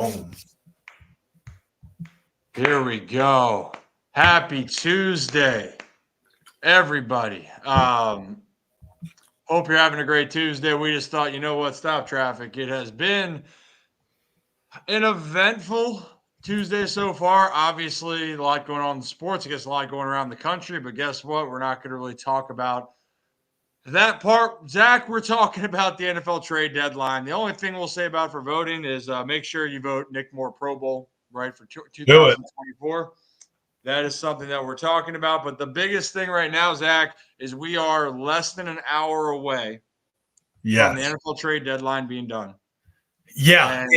Boom. Here we go. Happy Tuesday, everybody. Hope you're having a great Tuesday. We just thought, you know what? Stop traffic. It has been an eventful Tuesday so far. Obviously, a lot going on in sports. I guess a lot going around the country. But guess what? We're not going to really talk about that part. Zach, we're talking about the NFL trade deadline. The only thing we'll say about for voting is make sure you vote Nick Moore Pro Bowl, right, for 2024. That is something that we're talking about. But the biggest thing right now, Zach, is we are less than an hour away from the NFL trade deadline being done. Yeah, and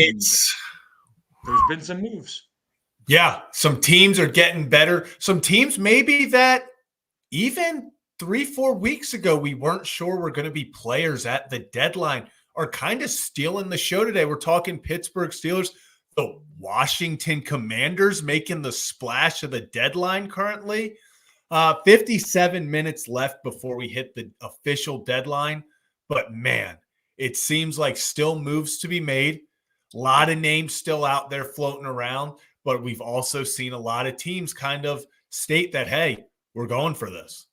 there's been some moves. Yeah, some teams are getting better. Some teams maybe that even 3-4 weeks ago we weren't sure were going to be players at the deadline are kind of stealing the show today. We're talking Pittsburgh Steelers, the Washington Commanders making the splash of the deadline currently. 57 minutes left before we hit the official deadline. But man, it seems like still moves to be made. A lot of names still out there floating around, but we've also seen a lot of teams kind of state that, hey, we're going for this.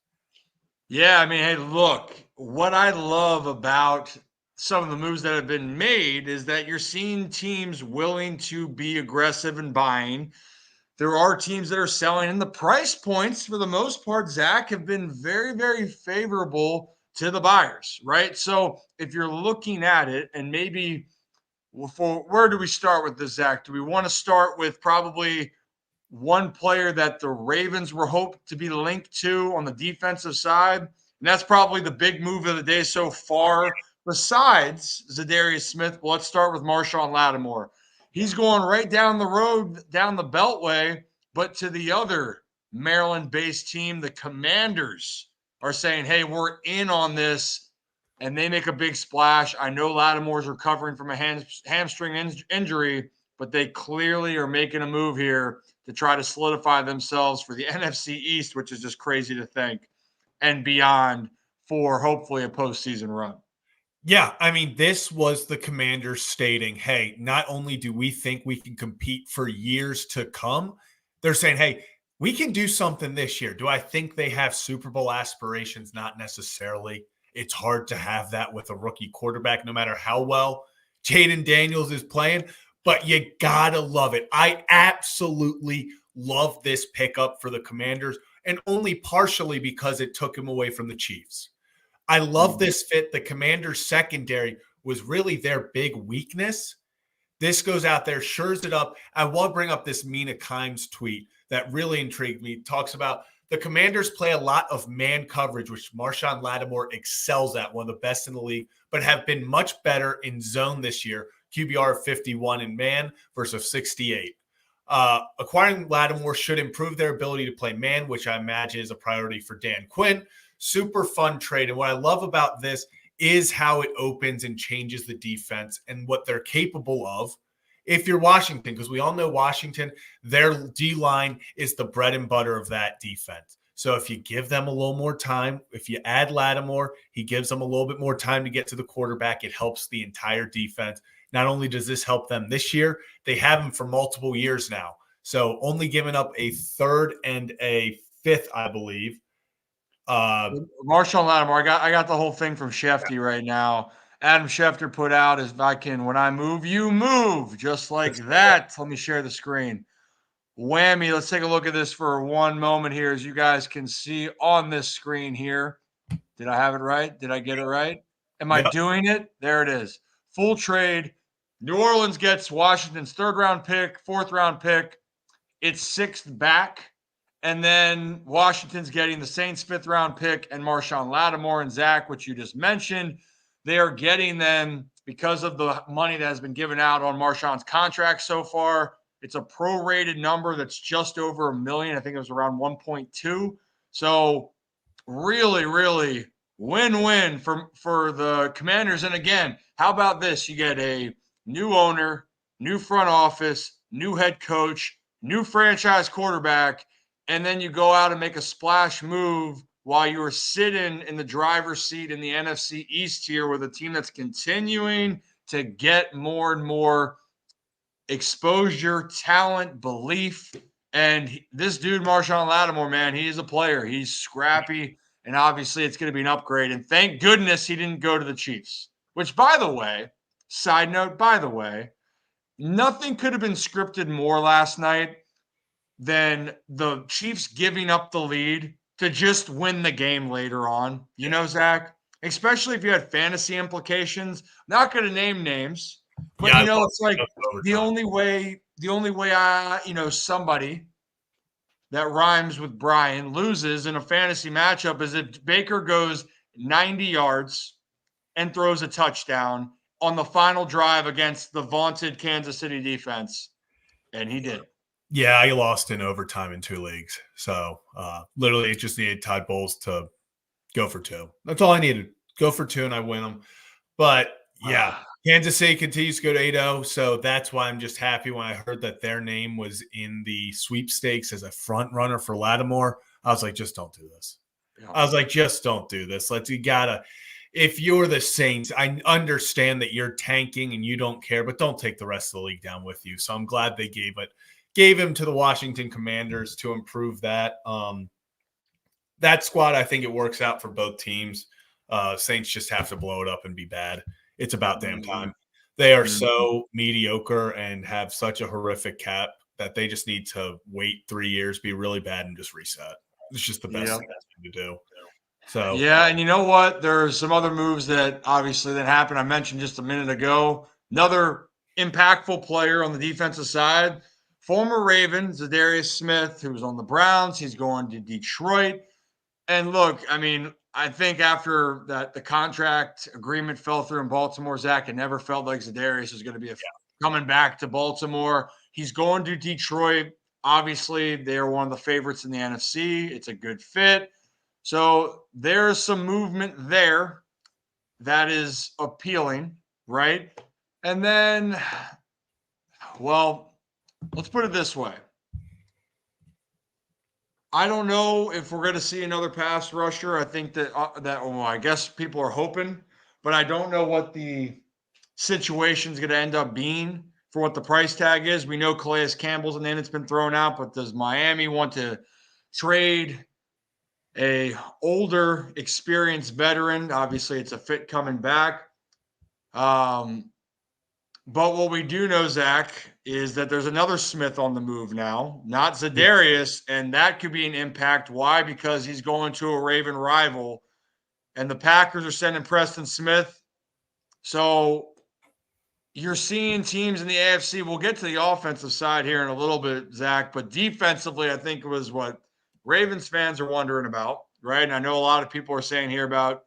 Yeah, I mean, hey, look, what I love about some of the moves that have been made is that you're seeing teams willing to be aggressive in buying. There are teams that are selling, and the price points, for the most part, Zach, have been very, very favorable to the buyers, right? So if you're looking at it, and maybe where do we start with this, Zach? Do we want to start with probably one player that the Ravens were hoped to be linked to on the defensive side? And that's probably the big move of the day so far, besides Tre'Davious Smith. Well, let's start with Marshawn Lattimore. He's going right down the road, down the Beltway, but to the other Maryland-based team, the Commanders, are saying, hey, we're in on this, and they make a big splash. I know Lattimore's recovering from a hamstring injury, but they clearly are making a move here to try to solidify themselves for the NFC East, which is just crazy to think, and beyond, for hopefully a postseason run. Yeah, I mean, this was the Commanders stating, hey, not only do we think we can compete for years to come, they're saying, hey, we can do something this year. Do I think they have Super Bowl aspirations? Not necessarily. It's hard to have that with a rookie quarterback, no matter how well Jaden Daniels is playing, but you gotta love it. I absolutely love this pickup for the Commanders, and only partially because it took him away from the Chiefs. I love this fit. The Commanders' secondary was really their big weakness. This goes out there, shores it up. I want to bring up this Mina Kimes tweet that really intrigued me. It talks about the Commanders play a lot of man coverage, which Marshawn Lattimore excels at, one of the best in the league, but have been much better in zone this year. QBR of 51 in man versus 68. Acquiring Lattimore should improve their ability to play man, which I imagine is a priority for Dan Quinn. Super fun trade. And what I love about this is how it opens and changes the defense and what they're capable of. If you're Washington, because we all know Washington, their D-line is the bread and butter of that defense. So if you give them a little more time, if you add Lattimore, he gives them a little bit more time to get to the quarterback. It helps the entire defense. Not only does this help them this year, they have him for multiple years now. So only giving up a third and a fifth, I believe. Marshawn Lattimore, I got the whole thing from Shefty right now. Adam Schefter put out, if I can, when I move, you move, just like that. Let me share the screen. Whammy. Let's take a look at this for one moment here, as you guys can see on this screen here. Did I have it right? Did I get it right? Am I doing it? There it is. Full trade. New Orleans gets Washington's third-round pick, fourth-round pick. It's sixth back. And then Washington's getting the Saints' fifth-round pick and Marshawn Lattimore and Zach, which you just mentioned. They are getting them because of the money that has been given out on Marshawn's contract so far. It's a prorated number that's just over $1 million. I think it was around 1.2. So really, really win-win for the Commanders. And again, how about this? You get a new owner, new front office, new head coach, new franchise quarterback, and then you go out and make a splash move while you are sitting in the driver's seat in the NFC East here with a team that's continuing to get more and more exposure, talent, belief. And this dude, Marshawn Lattimore, man, he is a player. He's scrappy, and obviously it's going to be an upgrade. And thank goodness he didn't go to the Chiefs, which, by the way, side note, by the way, nothing could have been scripted more last night than the Chiefs giving up the lead to just win the game later on. You know, Zach, especially if you had fantasy implications. Not going to name names, but Yeah, it's like the only way somebody that rhymes with Brian loses in a fantasy matchup is if Baker goes 90 yards and throws a touchdown on the final drive against the vaunted Kansas City defense. And he did. Yeah, I lost in overtime in 2 leagues. So literally it just needed Todd Bowles to go for 2. That's all I needed. Go for 2 and I win them. But yeah, Kansas City continues to go to 8-0. So that's why I'm just happy when I heard that their name was in the sweepstakes as a front runner for Lattimore. I was like, just don't do this. I was like, just don't do this. If you're the Saints, I understand that you're tanking and you don't care, but don't take the rest of the league down with you. So I'm glad they gave him to the Washington Commanders to improve that. That squad, I think it works out for both teams. Saints just have to blow it up and be bad. It's about damn time. They are so mediocre and have such a horrific cap that they just need to wait 3 years, be really bad, and just reset. It's just the best thing to do. So yeah, and you know what? There's some other moves that obviously that happened. I mentioned just a minute ago. Another impactful player on the defensive side, former Raven, Tre'Davious Smith, who was on the Browns. He's going to Detroit. And look, I mean, I think after that the contract agreement fell through in Baltimore, Zach, it never felt like Tre'Davious was going to be coming back to Baltimore. He's going to Detroit. Obviously, they're one of the favorites in the NFC. It's a good fit. So there's some movement there that is appealing, right? And then, well, let's put it this way. I don't know if we're going to see another pass rusher. I think I guess people are hoping, but I don't know what the situation is going to end up being for what the price tag is. We know Calais Campbell's a name that's been thrown out, but does Miami want to trade a older, experienced veteran? Obviously, it's a fit coming back. But what we do know, Zach, is that there's another Smith on the move now, not Tre'Davious, and that could be an impact. Why? Because he's going to a Raven rival, and the Packers are sending Preston Smith. So you're seeing teams in the AFC. We'll get to the offensive side here in a little bit, Zach, but defensively, I think it was what Ravens fans are wondering about, right? And I know a lot of people are saying here about,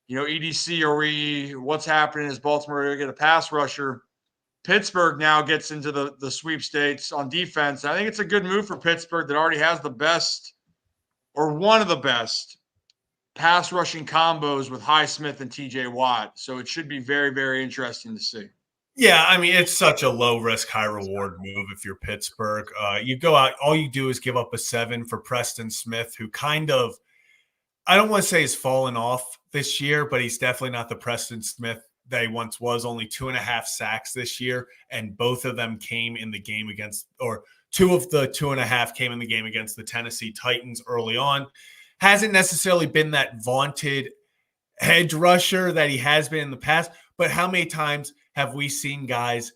EDC, what's happening is Baltimore going to get a pass rusher. Pittsburgh now gets into the sweepstakes on defense. I think it's a good move for Pittsburgh that already has the best or one of the best pass rushing combos with Highsmith and TJ Watt. So it should be very, very interesting to see. Yeah, I mean, it's such a low-risk, high-reward move if you're Pittsburgh. You go out, all you do is give up a 7 for Preston Smith, who kind of, I don't want to say has fallen off this year, but he's definitely not the Preston Smith that he once was. Only 2.5 sacks this year, and both of them came in the game against, or 2 of the 2.5 came in the game against the Tennessee Titans early on. Hasn't necessarily been that vaunted edge rusher that he has been in the past, but how many times have we seen guys,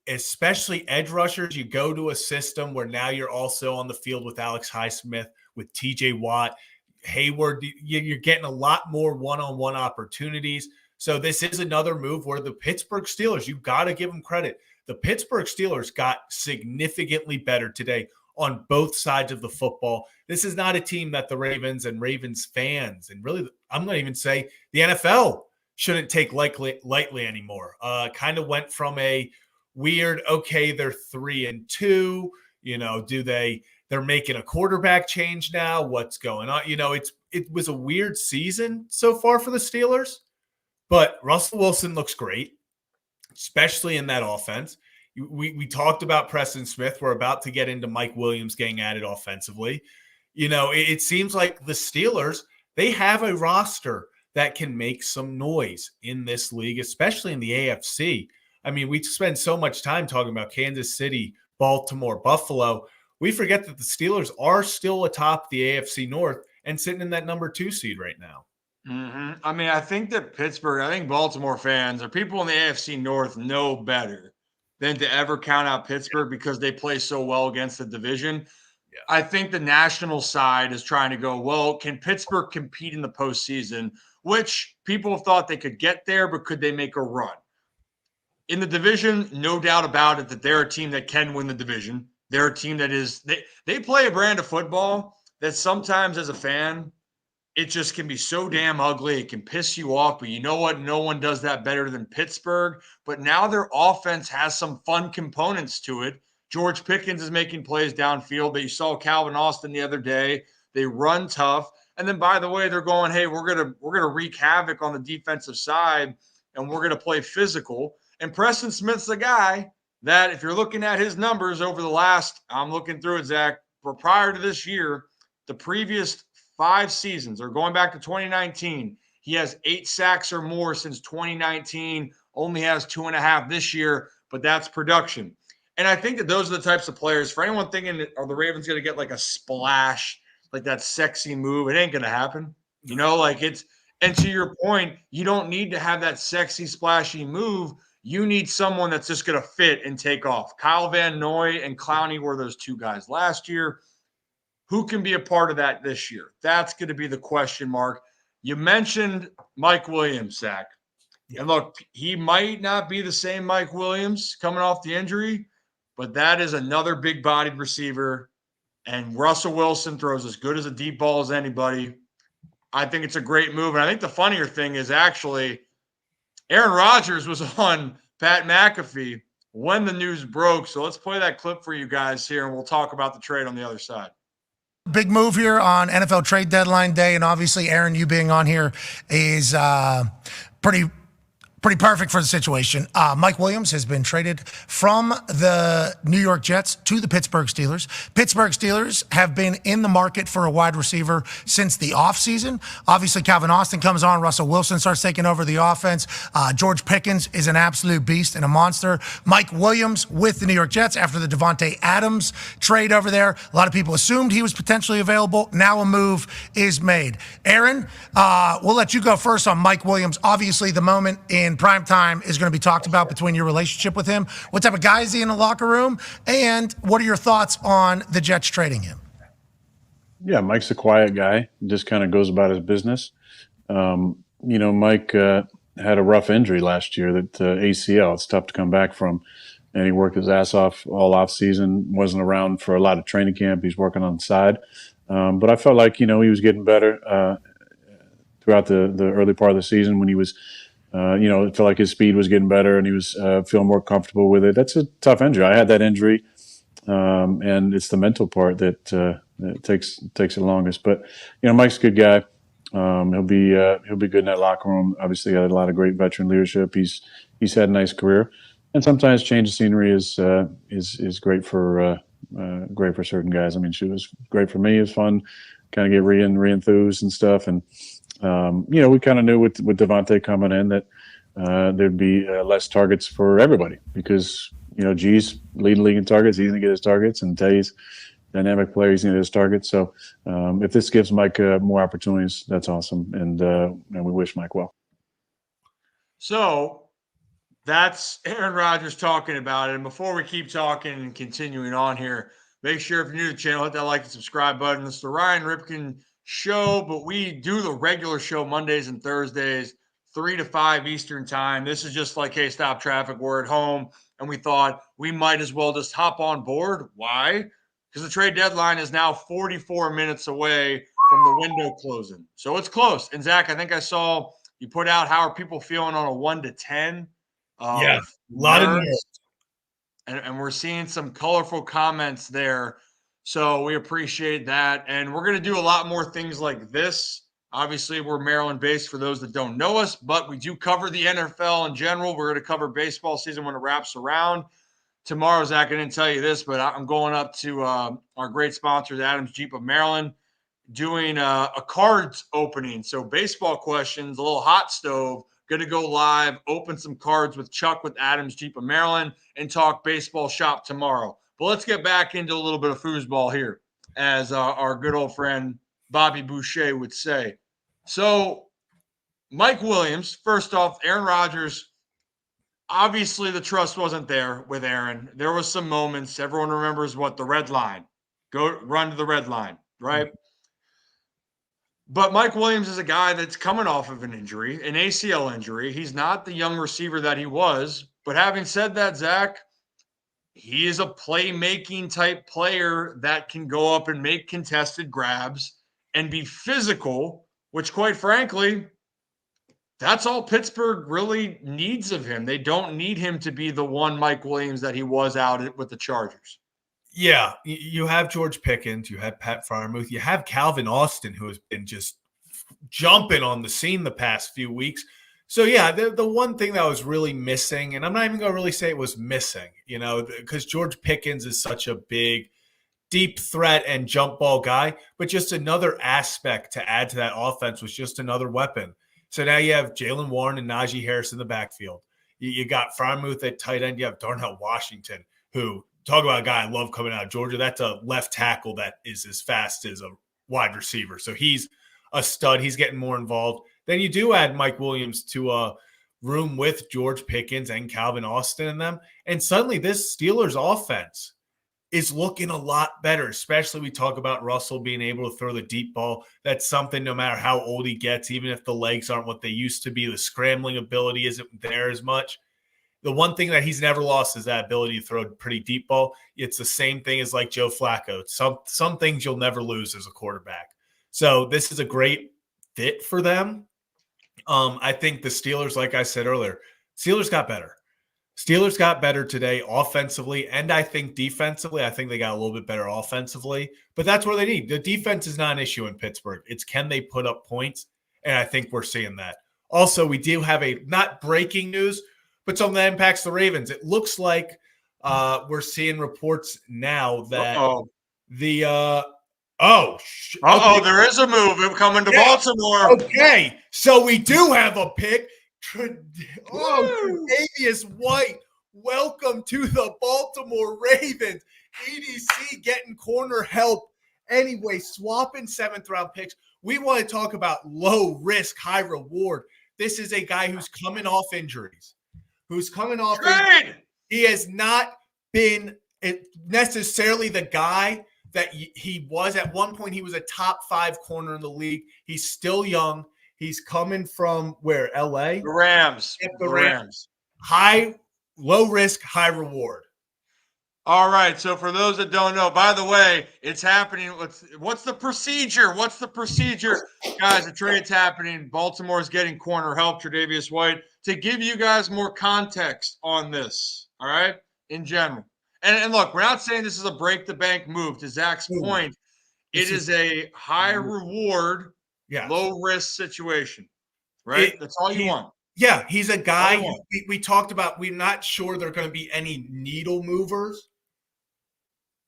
especially edge rushers, you go to a system where now you're also on the field with Alex Highsmith, with TJ Watt, Hayward, you're getting a lot more one-on-one opportunities. So this is another move where the Pittsburgh Steelers, you've got to give them credit. The Pittsburgh Steelers got significantly better today on both sides of the football. This is not a team that the Ravens and Ravens fans, and really, I'm going to even say the NFL shouldn't take lightly anymore. Kind of went from a weird, okay, they're 3-2, they're making a quarterback change now. What's going on? It was a weird season so far for the Steelers, but Russell Wilson looks great, especially in that offense. We talked about Preston Smith. We're about to get into Mike Williams getting added offensively. It seems like the Steelers, they have a roster that can make some noise in this league, especially in the AFC. I mean, we spend so much time talking about Kansas City, Baltimore, Buffalo. We forget that the Steelers are still atop the AFC North and sitting in that number 2 seed right now. I mean, I think that I think Baltimore fans or people in the AFC North know better than to ever count out Pittsburgh because they play so well against the division. Yeah. I think the national side is trying to go, well, can Pittsburgh compete in the postseason? Which people have thought they could get there, but could they make a run? In the division, no doubt about it that they're a team that can win the division. They're a team that is they play a brand of football that sometimes as a fan, it just can be so damn ugly. It can piss you off, but you know what? No one does that better than Pittsburgh. But now their offense has some fun components to it. George Pickens is making plays downfield. But you saw Calvin Austin the other day. They run tough. And then by the way, they're going, hey, we're gonna wreak havoc on the defensive side, and we're gonna play physical. And Preston Smith's the guy that, if you're looking at his numbers over the last, I'm looking through it, Zach, for prior to this year, the previous 5 seasons, or going back to 2019, he has 8 sacks or more since 2019, only has 2.5 this year, but that's production. And I think that those are the types of players, for anyone thinking, are the Ravens going to get like a splash, like that sexy move? It ain't going to happen. You know, like it's, and to your point, you don't need to have that sexy, splashy move. You need someone that's just going to fit and take off. Kyle Van Noy and Clowney were those 2 guys last year. Who can be a part of that this year? That's going to be the question mark. You mentioned Mike Williams, Zach. Yeah. And look, he might not be the same Mike Williams coming off the injury, but that is another big-bodied receiver. And Russell Wilson throws as good as a deep ball as anybody. I think it's a great move. And I think the funnier thing is actually Aaron Rodgers was on Pat McAfee when the news broke. So let's play that clip for you guys here, and we'll talk about the trade on the other side. Big move here on NFL trade deadline day, and obviously, Aaron, you being on here is pretty perfect for the situation. Mike Williams has been traded from the New York Jets to the Pittsburgh Steelers. Pittsburgh Steelers have been in the market for a wide receiver since the offseason. Obviously, Calvin Austin comes on. Russell Wilson starts taking over the offense. George Pickens is an absolute beast and a monster. Mike Williams with the New York Jets after the Devontae Adams trade over there. A lot of people assumed he was potentially available. Now a move is made. Aaron, we'll let you go first on Mike Williams. Obviously, the moment in prime time is going to be talked about between your relationship with him. What type of guy is he in the locker room? And what are your thoughts on the Jets trading him? Yeah, Mike's a quiet guy. Just kind of goes about his business. Mike had a rough injury last year, that ACL. It's tough to come back from. And he worked his ass off all off season, wasn't around for a lot of training camp. He's working on the side. But I felt like, he was getting better throughout the early part of the season when he was it felt like his speed was getting better and he was feeling more comfortable with it. That's a tough injury. I had that injury, and it's the mental part that takes the longest. But Mike's a good guy. He'll be good in that locker room. Obviously, got a lot of great veteran leadership. He's had a nice career, and sometimes change of scenery is great for certain guys. I mean, she was great for me. It was fun, kind of get re-enthused and stuff, and. We kind of knew with Devontae coming in that there'd be less targets for everybody because, G's leading league in targets. He's going to get his targets, and Tay's dynamic player. He's going to get his targets. So if this gives Mike more opportunities, that's awesome. And we wish Mike well. So that's Aaron Rodgers talking about it. And before we keep talking and continuing on here, make sure if you're new to the channel, hit that like and subscribe button. It's the Ryan Ripken Show, but we do the regular show Mondays and Thursdays, 3 to 5 Eastern time. This is just like, hey, stop traffic, we're at home. And we thought we might as well just hop on board. Why? Because the trade deadline is now 44 minutes away from the window closing. So it's close. And Zach, I think I saw you put out how are people feeling on a 1 to 10. Yeah, a lot of nerves. And we're seeing some colorful comments there. So we appreciate that. And we're going to do a lot more things like this. Obviously, we're Maryland-based for those that don't know us, but we do cover the NFL in general. We're going to cover baseball season when it wraps around. Tomorrow, Zach, I didn't tell you this, but I'm going up to our great sponsors, Adams Jeep of Maryland, doing a cards opening. So baseball questions, a little hot stove, Going to go live, open some cards with Chuck with Adams, Jeep of Maryland, and talk baseball shop tomorrow. But let's get back into a little bit of foosball here, as our good old friend Bobby Boucher would say. So Mike Williams, first off, Aaron Rodgers, obviously the trust wasn't there with Aaron. There was some moments. Everyone remembers what? The red line. Go run to the red line, right? But Mike Williams is a guy that's coming off of an injury, an ACL injury. He's not the young receiver that he was. But having said that, Zach, he is a playmaking type player that can go up and make contested grabs and be physical, which quite frankly, that's all Pittsburgh really needs of him. They don't need him to be the one Mike Williams that he was out with the Chargers. Yeah, you have George Pickens, you have Pat Freiermuth, you have Calvin Austin, who has been just jumping on the scene the past few weeks. So, yeah, the one thing that was really missing, and I'm not even going to really say it was missing, because George Pickens is such a big, deep threat and jump ball guy, but just another aspect to add to that offense was just another weapon. So now you have Jalen Warren and Najee Harris in the backfield. You got Freiermuth at tight end. You have Darnell Washington, who – talk about a guy I love coming out of Georgia. That's a left tackle that is as fast as a wide receiver. So he's a stud. He's getting more involved. Then you do add Mike Williams to a room with George Pickens and Calvin Austin in them. And suddenly this Steelers offense is looking a lot better, especially we talk about Russell being able to throw the deep ball. That's something no matter how old he gets, even if the legs aren't what they used to be, the scrambling ability isn't there as much. The one thing that he's never lost is that ability to throw a pretty deep ball. It's the same thing as like Joe Flacco. Some things you'll never lose as a quarterback. So this is a great fit for them. I think the Steelers, like I said earlier, Steelers got better. Steelers got better today offensively, and I think defensively. I think they got a little bit better offensively, but that's where they need. The defense is not an issue in Pittsburgh. It's can they put up points, and I think we're seeing that. Also, we do have a not breaking news, but something that impacts the Ravens. It looks like we're seeing reports now that there is a move coming to Baltimore. Okay, so we do have a pick. Tre'Davious White, welcome to the Baltimore Ravens. EDC getting corner help. Anyway, swapping 7th-round picks. We want to talk about low risk, high reward. This is a guy who's coming off injuries. He has not been necessarily the guy that he was. At one point, he was a top 5 corner in the league. He's still young. He's coming from where? LA? The Rams. The Rams. Low risk, high reward. All right. So for those that don't know, by the way, it's happening. What's the procedure? Guys, the trade's happening. Baltimore's getting corner help, Tre'Davious White, to give you guys more context on this. All right. In general. And look, we're not saying this is a break the bank move. To Zach's point, it is a high reward, low risk situation, right? That's all you want. Yeah, he's a guy we talked about. We're not sure there are going to be any needle movers.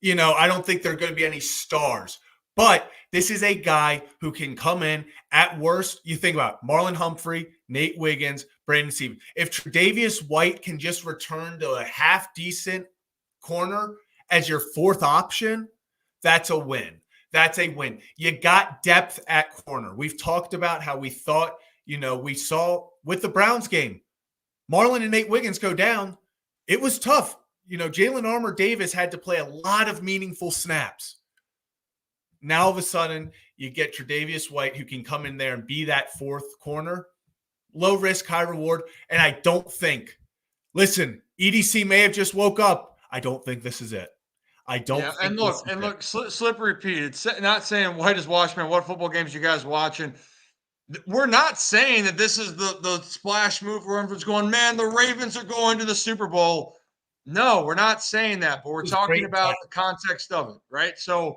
I don't think there are going to be any stars. But this is a guy who can come in at worst. You think about Marlon Humphrey, Nate Wiggins, Brandon Stevens. If Tre'Davious White can just return to a half-decent corner as your 4th option, that's a win. You got depth at corner. We've talked about how we thought, we saw with the Browns game, Marlon and Nate Wiggins go down. It was tough. Jalen Armour-Davis had to play a lot of meaningful snaps. Now, all of a sudden, you get Tre'Davious White who can come in there and be that 4th corner. Low risk, high reward. And I don't think, listen, EDC may have just woke up. I don't think this is it. I don't. Yeah, and look, slippery Pete. It's not saying White is watching. What football games you guys watching? We're not saying that this is the splash move where everyone's going, man, the Ravens are going to the Super Bowl. No, we're not saying that, but we're talking about the context of it, right? So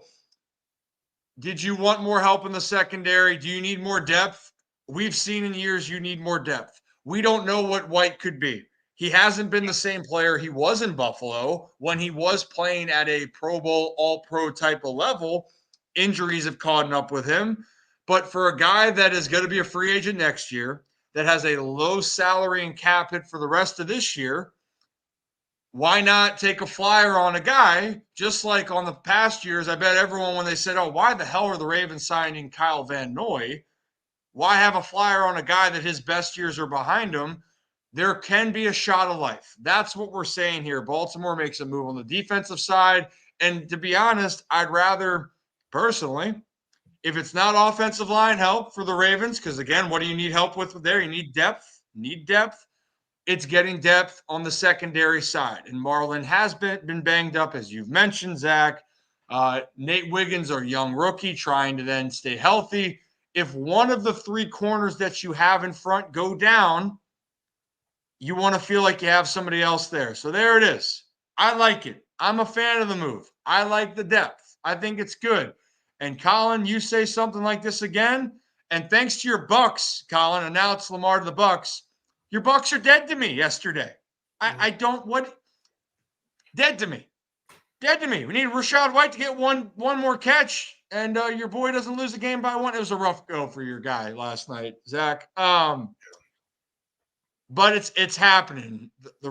did you want more help in the secondary? Do you need more depth? We've seen in years you need more depth. We don't know what White could be. He hasn't been the same player he was in Buffalo when he was playing at a Pro Bowl, all-pro type of level. Injuries have caught up with him. But for a guy that is going to be a free agent next year, that has a low salary and cap hit for the rest of this year, why not take a flyer on a guy, just like on the past years? I bet everyone, when they said, oh, why the hell are the Ravens signing Kyle Van Noy? Why have a flyer on a guy that his best years are behind him? There can be a shot of life. That's what we're saying here. Baltimore makes a move on the defensive side. And to be honest, I'd rather, personally, if it's not offensive line help for the Ravens, because again, what do you need help with there? You need depth. It's getting depth on the secondary side. And Marlon has been banged up, as you've mentioned, Zach. Nate Wiggins, our young rookie, trying to then stay healthy. If one of the three corners that you have in front go down, you want to feel like you have somebody else there. So there it is. I like it. I'm a fan of the move. I like the depth. I think it's good. And Colin, you say something like this again, and thanks to your Bucks, Colin, and now it's Lamar to the Bucks. Your Bucks are dead to me yesterday. I don't what dead to me. Dead to me. We need Rashad White to get one more catch, and your boy doesn't lose the game by one. It was a rough go for your guy last night, Zach. But it's happening. The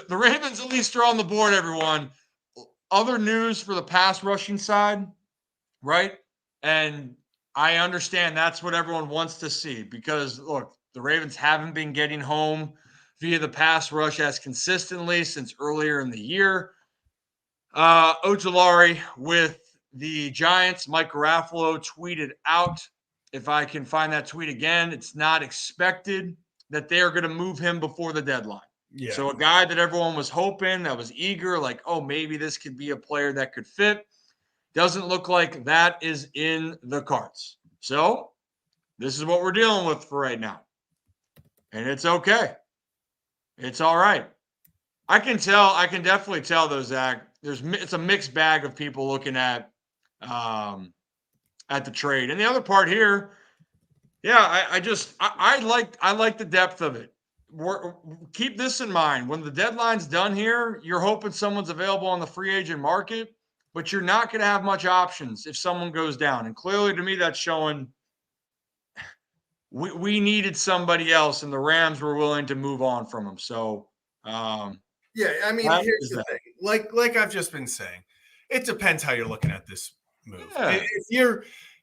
Ravens at least are on the board, everyone. Other news for the pass rushing side, right? And I understand that's what everyone wants to see because, look, the Ravens haven't been getting home via the pass rush as consistently since earlier in the year. Ojulari with the Giants, Mike Garafolo tweeted out, if I can find that tweet again, it's not expected that they are going to move him before the deadline. Yeah. So a guy that everyone was hoping, that was eager, like, oh, maybe this could be a player that could fit. Doesn't look like that is in the cards. So this is what we're dealing with for right now. And it's okay. It's all right. I can definitely tell though, Zach, it's a mixed bag of people looking at the trade. And the other part here, yeah, I like the depth of it. Keep this in mind. When the deadline's done here, you're hoping someone's available on the free agent market, but you're not going to have much options if someone goes down. And clearly to me, that's showing we needed somebody else, and the Rams were willing to move on from him. So, yeah, I mean, here's the thing. Like I've just been saying, it depends how you're looking at this move. Yeah.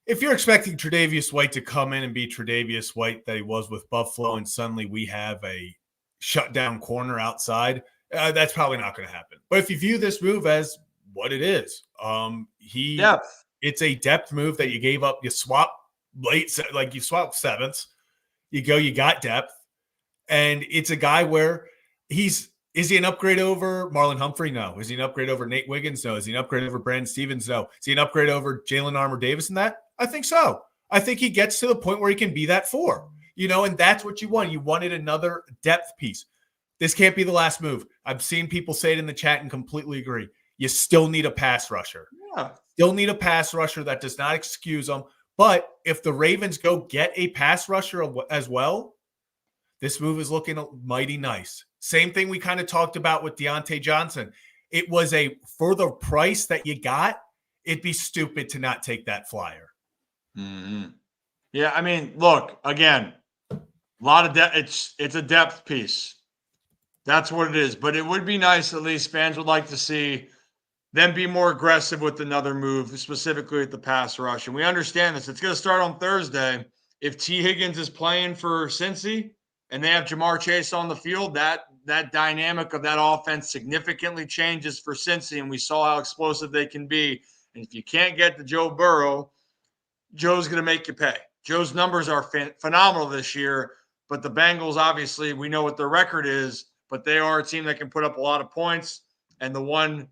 If you're expecting Tre'Davious White to come in and be Tre'Davious White that he was with Buffalo, and suddenly we have a shutdown corner outside, that's probably not going to happen. But if you view this move as what it is, it's a depth move that you gave up. You swap you swap sevenths. You got depth, and it's a guy where is he an upgrade over Marlon Humphrey? No. Is he an upgrade over Nate Wiggins? No. Is he an upgrade over Brandon Stevens? No. Is he an upgrade over Jalen Armour-Davis in that? I think so. I think he gets to the point where he can be that 4, and that's what you want. You wanted another depth piece. This can't be the last move. I've seen people say it in the chat and completely agree. You still need a pass rusher. Yeah. Still need a pass rusher. That does not excuse them. But if the Ravens go get a pass rusher as well, this move is looking mighty nice. Same thing we kind of talked about with Deontay Johnson. It was for the price that you got, it'd be stupid to not take that flyer. Mm-hmm. Yeah, I mean, look, again, a lot of depth. It's a depth piece. That's what it is. But it would be nice, at least fans would like to see them be more aggressive with another move, specifically with the pass rush. And we understand this. It's going to start on Thursday. If T. Higgins is playing for Cincy and they have Jamar Chase on the field, that dynamic of that offense significantly changes for Cincy, and we saw how explosive they can be. And if you can't get to Joe Burrow, Joe's going to make you pay. Joe's numbers are phenomenal this year, but the Bengals, obviously, we know what their record is, but they are a team that can put up a lot of points. And the one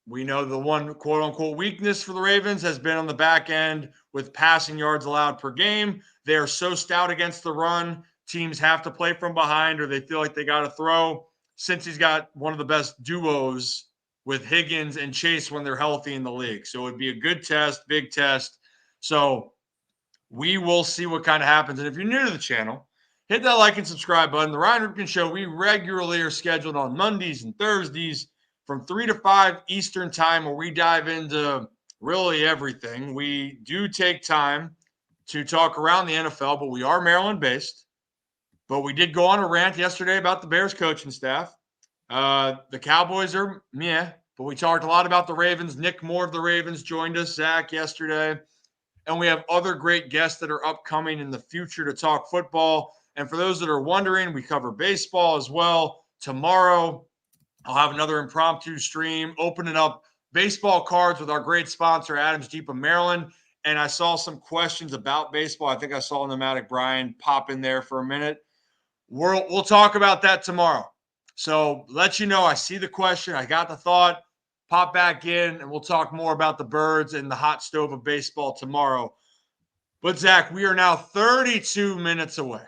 quote-unquote weakness for the Ravens has been on the back end with passing yards allowed per game. They are so stout against the run. Teams have to play from behind or they feel like they got to throw. Since he's got one of the best duos with Higgins and Chase when they're healthy in the league. So it would be a good test, big test. So we will see what kind of happens. And if you're new to the channel, hit that like and subscribe button. The Ryan Ripken Show, we regularly are scheduled on Mondays and Thursdays from 3 to 5 Eastern time, where we dive into really everything. We do take time to talk around the NFL, but we are Maryland-based. But we did go on a rant yesterday about the Bears coaching staff. The Cowboys are meh, but we talked a lot about the Ravens. Nick Moore of the Ravens joined us, Zach, yesterday. And we have other great guests that are upcoming in the future to talk football. And for those that are wondering, we cover baseball as well. Tomorrow, I'll have another impromptu stream, opening up baseball cards with our great sponsor, Adams Jeep of Maryland. And I saw some questions about baseball. I think I saw Nomadic Brian pop in there for a minute. We'll talk about that tomorrow. So let you know, I see the question. I got the thought. Pop back in, and we'll talk more about the birds and the hot stove of baseball tomorrow. But, Zach, we are now 32 minutes away.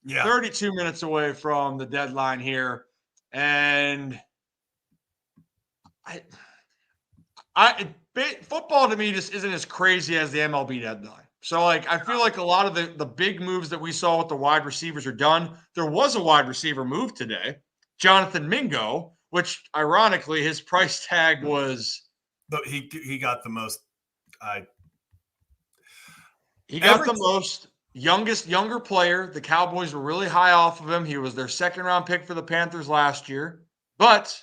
Yeah. 32 minutes away from the deadline here. And football to me just isn't as crazy as the MLB deadline. So, like, I feel like a lot of the big moves that we saw with the wide receivers are done. There was a wide receiver move today, Jonathan Mingo, which ironically his price tag was. But he got the most. He got the most younger player. The Cowboys were really high off of him. He was their second round pick for the Panthers last year. But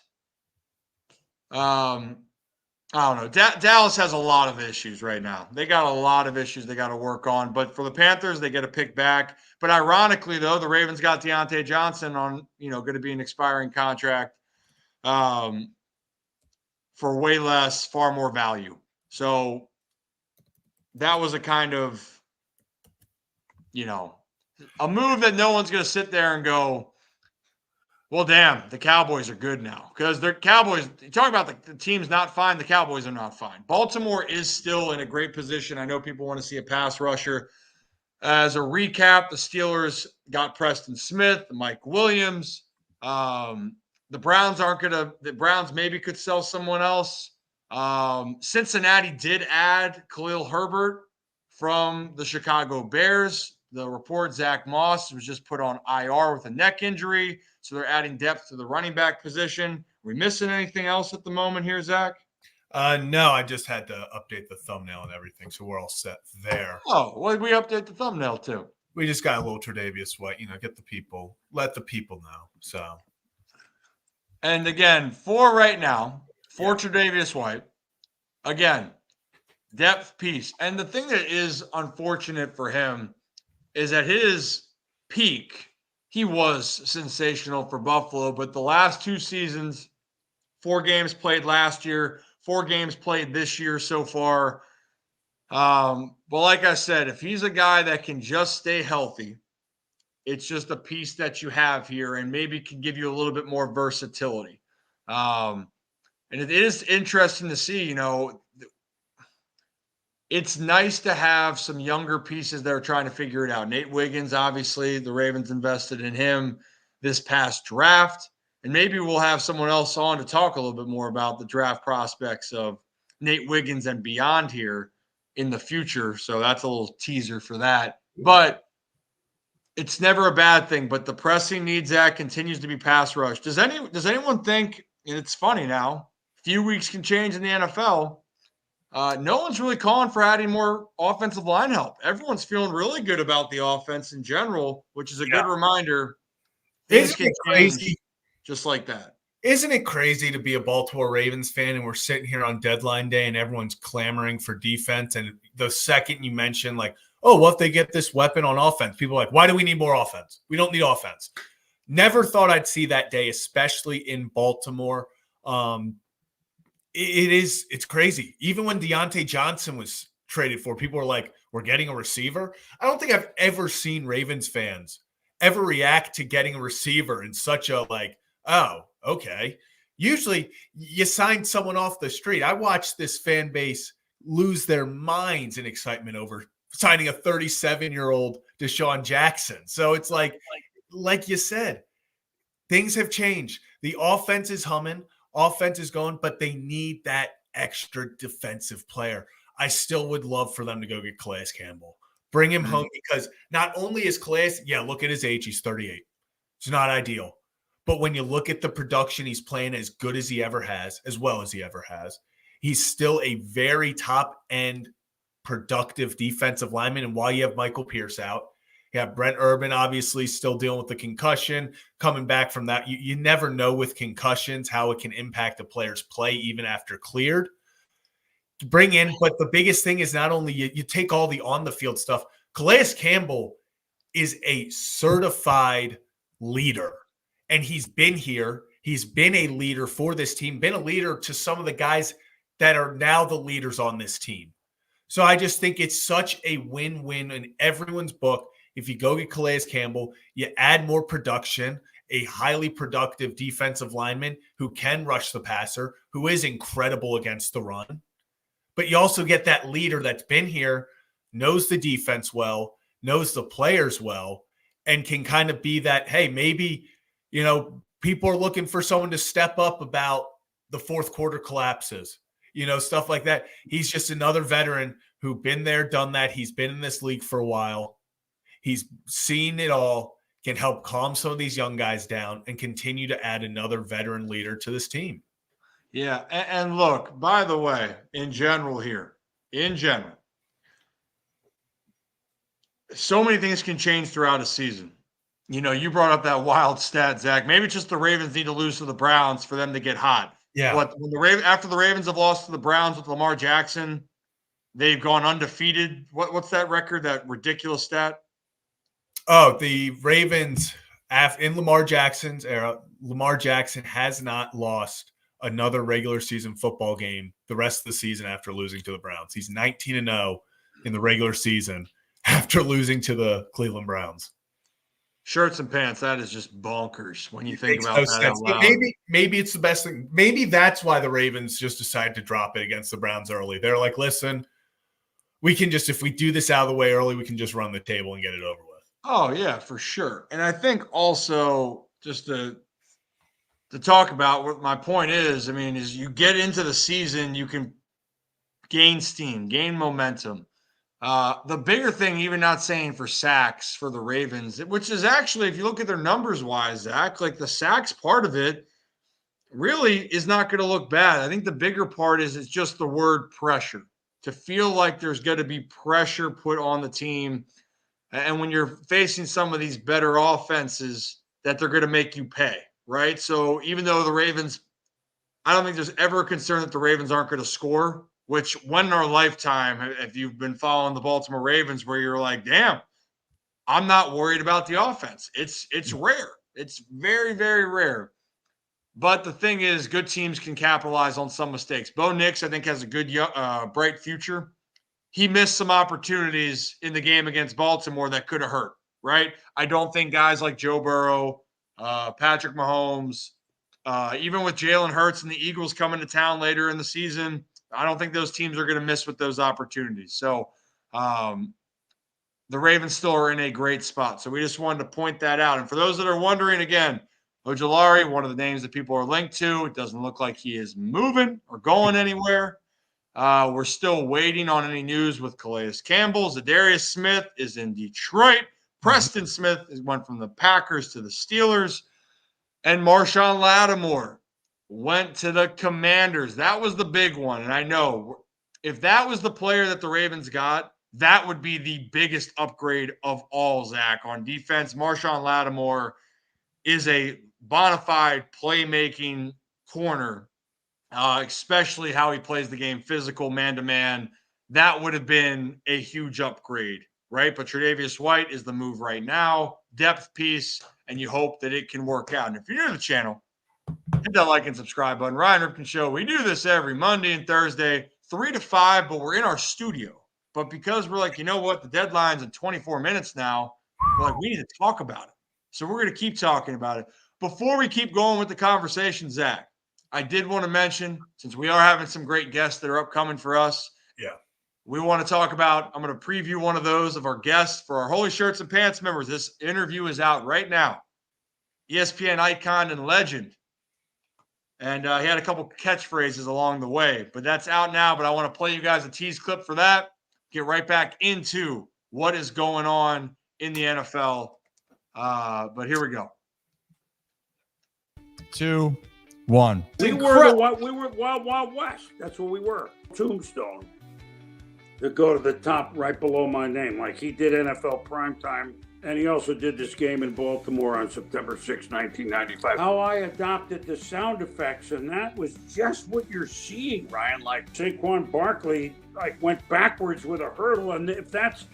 I don't know. Dallas has a lot of issues right now. They got a lot of issues they got to work on. But for the Panthers, they get a pick back. But ironically, though, the Ravens got Deontay Johnson on, going to be an expiring contract for way less, far more value. So that was a kind of, a move that no one's going to sit there and go, well, damn, the Cowboys are good now. Because the Cowboys, you talk about the team's not fine, the Cowboys are not fine. Baltimore is still in a great position. I know people want to see a pass rusher. As a recap, the Steelers got Preston Smith, Mike Williams. The Browns the Browns maybe could sell someone else. Cincinnati did add Khalil Herbert from the Chicago Bears. The report, Zach Moss was just put on IR with a neck injury. So they're adding depth to the running back position. Are we missing anything else at the moment here, Zach? No, I just had to update the thumbnail and everything, so we're all set there. Oh, what did we update the thumbnail to? We just got a little Tre'Davious White, let the people know. So, and again, for right now, Tre'Davious White, again, depth piece. And the thing that is unfortunate for him is at his peak, he was sensational for Buffalo, but the last 2 seasons, 4 games played last year, 4 games played this year so far. But like I said, if he's a guy that can just stay healthy, it's just a piece that you have here and maybe can give you a little bit more versatility. And it is interesting to see, it's nice to have some younger pieces that are trying to figure it out. Nate Wiggins, obviously, the Ravens invested in him this past draft. And maybe we'll have someone else on to talk a little bit more about the draft prospects of Nate Wiggins and beyond here in the future. So that's a little teaser for that. But it's never a bad thing. But the pressing need, Zach, continues to be pass rush. Does anyone think, and it's funny now, a few weeks can change in the NFL, no one's really calling for adding more offensive line help. Everyone's feeling really good about the offense in general, which is a good reminder. Things can change just like that. Isn't it crazy to be a Baltimore Ravens fan and we're sitting here on deadline day and everyone's clamoring for defense? And the second you mention, like, oh, what if they get this weapon on offense? People are like, why do we need more offense? We don't need offense. Never thought I'd see that day, especially in Baltimore. It's crazy. Even when Deontay Johnson was traded for, people were like, we're getting a receiver. I don't think I've ever seen Ravens fans ever react to getting a receiver in such a like, oh, okay. Usually you sign someone off the street. I watched this fan base lose their minds in excitement over signing a 37-year-old Deshaun Jackson. So it's like you said, things have changed. The offense is humming. Offense is going, but they need that extra defensive player. I still would love for them to go get Calais Campbell. Bring him home because not only is Calais, look at his age. He's 38. It's not ideal. But when you look at the production, he's playing as good as he ever has, as well as he ever has. He's still a very top-end productive defensive lineman. And while you have Michael Pierce out, Yeah, Brent Urban obviously still dealing with the concussion, coming back from that. You never know with concussions how it can impact a player's play even after cleared. Bring in, but the biggest thing is not only you take all the on the field stuff. Calais Campbell is a certified leader, and he's been here. He's been a leader for this team, been a leader to some of the guys that are now the leaders on this team. So I just think it's such a win-win in everyone's book. If you go get Calais Campbell, you add more production, a highly productive defensive lineman who can rush the passer, who is incredible against the run. But you also get that leader that's been here, knows the defense well, knows the players well, and can kind of be that, hey, maybe, people are looking for someone to step up about the fourth quarter collapses, stuff like that. He's just another veteran who been there, done that. He's been in this league for a while. He's seen it all, can help calm some of these young guys down and continue to add another veteran leader to this team. Yeah. And look, by the way, in general, so many things can change throughout a season. You brought up that wild stat, Zach. Maybe it's just the Ravens need to lose to the Browns for them to get hot. Yeah. After the Ravens have lost to the Browns with Lamar Jackson, they've gone undefeated. What's that record? That ridiculous stat? Oh, the Ravens in Lamar Jackson's era, Lamar Jackson has not lost another regular season football game the rest of the season after losing to the Browns. He's 19-0 in the regular season after losing to the Cleveland Browns. Shirts and pants. That is just bonkers when you think about that out loud. Maybe it's the best thing. Maybe that's why the Ravens just decided to drop it against the Browns early. They're like, listen, we can just, if we do this out of the way early, we can just run the table and get it over with. Oh, yeah, for sure. And I think also just to talk about what my point is, is you get into the season, you can gain steam, gain momentum. The bigger thing, even not saying for sacks for the Ravens, which is actually, if you look at their numbers wise, Zach, like the sacks part of it really is not going to look bad. I think the bigger part is it's just the word pressure, to feel like there's going to be pressure put on the team. And when you're facing some of these better offenses, that they're going to make you pay, right? So even though the Ravens, I don't think there's ever a concern that the Ravens aren't going to score, which one in our lifetime, if you've been following the Baltimore Ravens, where you're like, damn, I'm not worried about the offense. It's rare. It's very, very rare. But the thing is, good teams can capitalize on some mistakes. Bo Nix, I think, has a good, bright future. He missed some opportunities in the game against Baltimore that could have hurt, right? I don't think guys like Joe Burrow, Patrick Mahomes, even with Jalen Hurts and the Eagles coming to town later in the season, I don't think those teams are going to miss with those opportunities. So the Ravens still are in a great spot. So we just wanted to point that out. And for those that are wondering, again, Ojulari, one of the names that people are linked to, it doesn't look like he is moving or going anywhere. We're still waiting on any news with Calais Campbell. Tre'Davious Smith is in Detroit. Preston Smith went from the Packers to the Steelers. And Marshawn Lattimore went to the Commanders. That was the big one. And I know if that was the player that the Ravens got, that would be the biggest upgrade of all, Zach, on defense. Marshawn Lattimore is a bona fide playmaking corner, especially how he plays the game, physical, man-to-man. That would have been a huge upgrade, right? But Tre'Davious White is the move right now, depth piece, and you hope that it can work out. And if you're new to the channel, hit that like and subscribe button. Ryan Ripken Show. We do this every Monday and Thursday, 3 to 5, but we're in our studio. But because we're like, you know what, the deadline's in 24 minutes now, we're like, we need to talk about it. So we're going to keep talking about it. Before we keep going with the conversation, Zach, I did want to mention, since we are having some great guests that are upcoming for us, we want to talk about, I'm going to preview one of those of our guests for our Holy Shirts and Pants members. This interview is out right now. ESPN icon and legend. And he had a couple catchphrases along the way, but that's out now. But I want to play you guys a tease clip for that. Get right back into what is going on in the NFL. But here we go. 2, 1. We were Wild Wild West. That's what we were. Tombstone. To go to the top right below my name, like he did NFL primetime And he also did this game in Baltimore on September 6, 1995. How I adopted the sound effects, and that was just what you're seeing, Ryan. Like Saquon Barkley, went backwards with a hurdle, and if that's,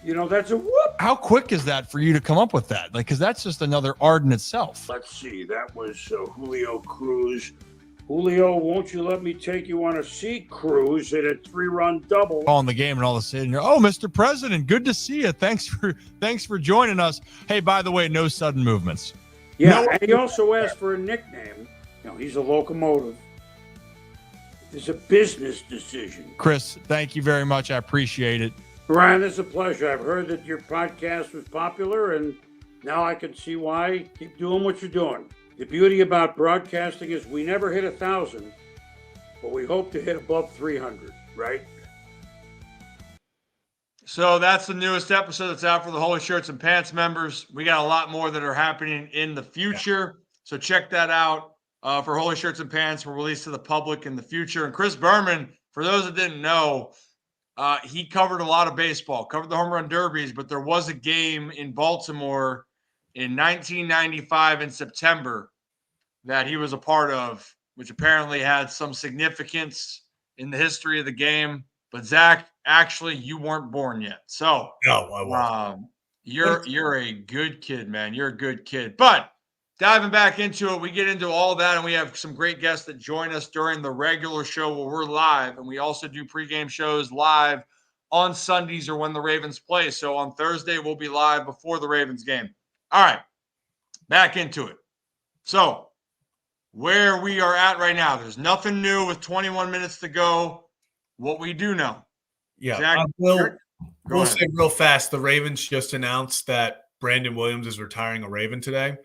that's a whoop. How quick is that for you to come up with that? Because that's just another art in itself. Let's see, that was Julio Cruz. Julio, won't you let me take you on a sea cruise at a 3-run double? Calling the game, and all of a sudden you're, oh, Mr. President, good to see you. Thanks for joining us. Hey, by the way, no sudden movements. Yeah, and he also asked for a nickname. He's a locomotive. It's a business decision. Chris, thank you very much. I appreciate it. Ryan, it's a pleasure. I've heard that your podcast was popular, and now I can see why. Keep doing what you're doing. The beauty about broadcasting is we never hit 1,000, but we hope to hit above 300, right? So that's the newest episode that's out for the Holy Shirts and Pants members. We got a lot more that are happening in the future. So check that out for Holy Shirts and Pants. We'll release to the public in the future. And Chris Berman, for those that didn't know, he covered a lot of baseball, covered the home run derbies, but there was a game in Baltimore in 1995 in September that he was a part of, which apparently had some significance in the history of the game. But Zach, actually, you weren't born yet. So No, I wasn't. You're a good kid, man. You're a good kid. But diving back into it, we get into all that, and we have some great guests that join us during the regular show where we're live, and we also do pregame shows live on Sundays or when the Ravens play. So on Thursday, we'll be live before the Ravens game. All right, back into it. So where we are at right now, there's nothing new with 21 minutes to go. What we do know. Yeah, Zach, we'll say real fast, the Ravens just announced that Brandon Williams is retiring a Raven today.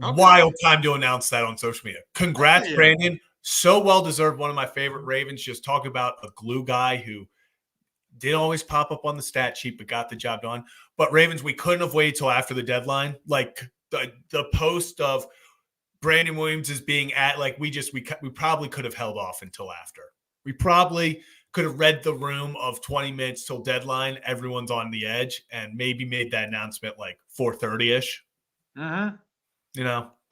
Okay. Wild time to announce that on social media. Congrats, Brandon. So well-deserved. One of my favorite Ravens. Just talk about a glue guy who didn't always pop up on the stat sheet, but got the job done. But Ravens, we couldn't have waited till after the deadline. Like the post of Brandon Williams is being at, like we probably could have held off until after. We probably could have read the room of 20 minutes till deadline. Everyone's on the edge, and maybe made that announcement like 4:30-ish. Mm-hmm.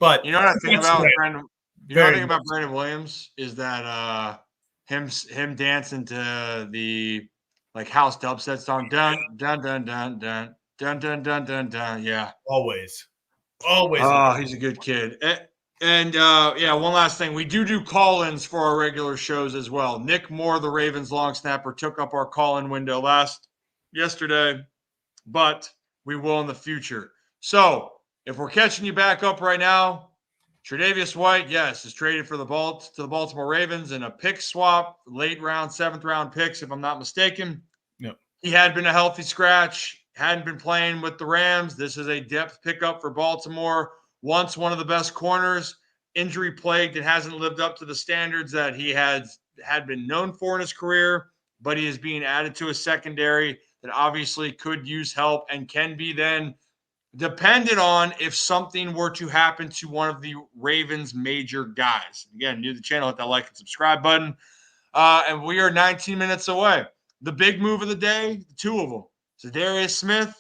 But you know what I think about Brandon? You know what I think about Brandon Williams is that him dancing to the like house dubstep song, dun dun dun dun dun dun dun dun dun dun. Yeah, always. Oh, he's a good kid. And one last thing. We do call-ins for our regular shows as well. Nick Moore, the Ravens long snapper, took up our call-in window yesterday, but we will in the future. So if we're catching you back up right now, Tre'Davious White, yes, is traded for to the Baltimore Ravens in a pick swap, late round, 7th round picks, if I'm not mistaken. Yep. He had been a healthy scratch, hadn't been playing with the Rams. This is a depth pickup for Baltimore. Once one of the best corners, injury plagued, and hasn't lived up to the standards that he had been known for in his career, but he is being added to a secondary that obviously could use help and can be then depended on if something were to happen to one of the Ravens' major guys. Again, new to the channel, hit that like and subscribe button. And we are 19 minutes away. The big move of the day, the two of them. Tre'Davious Smith.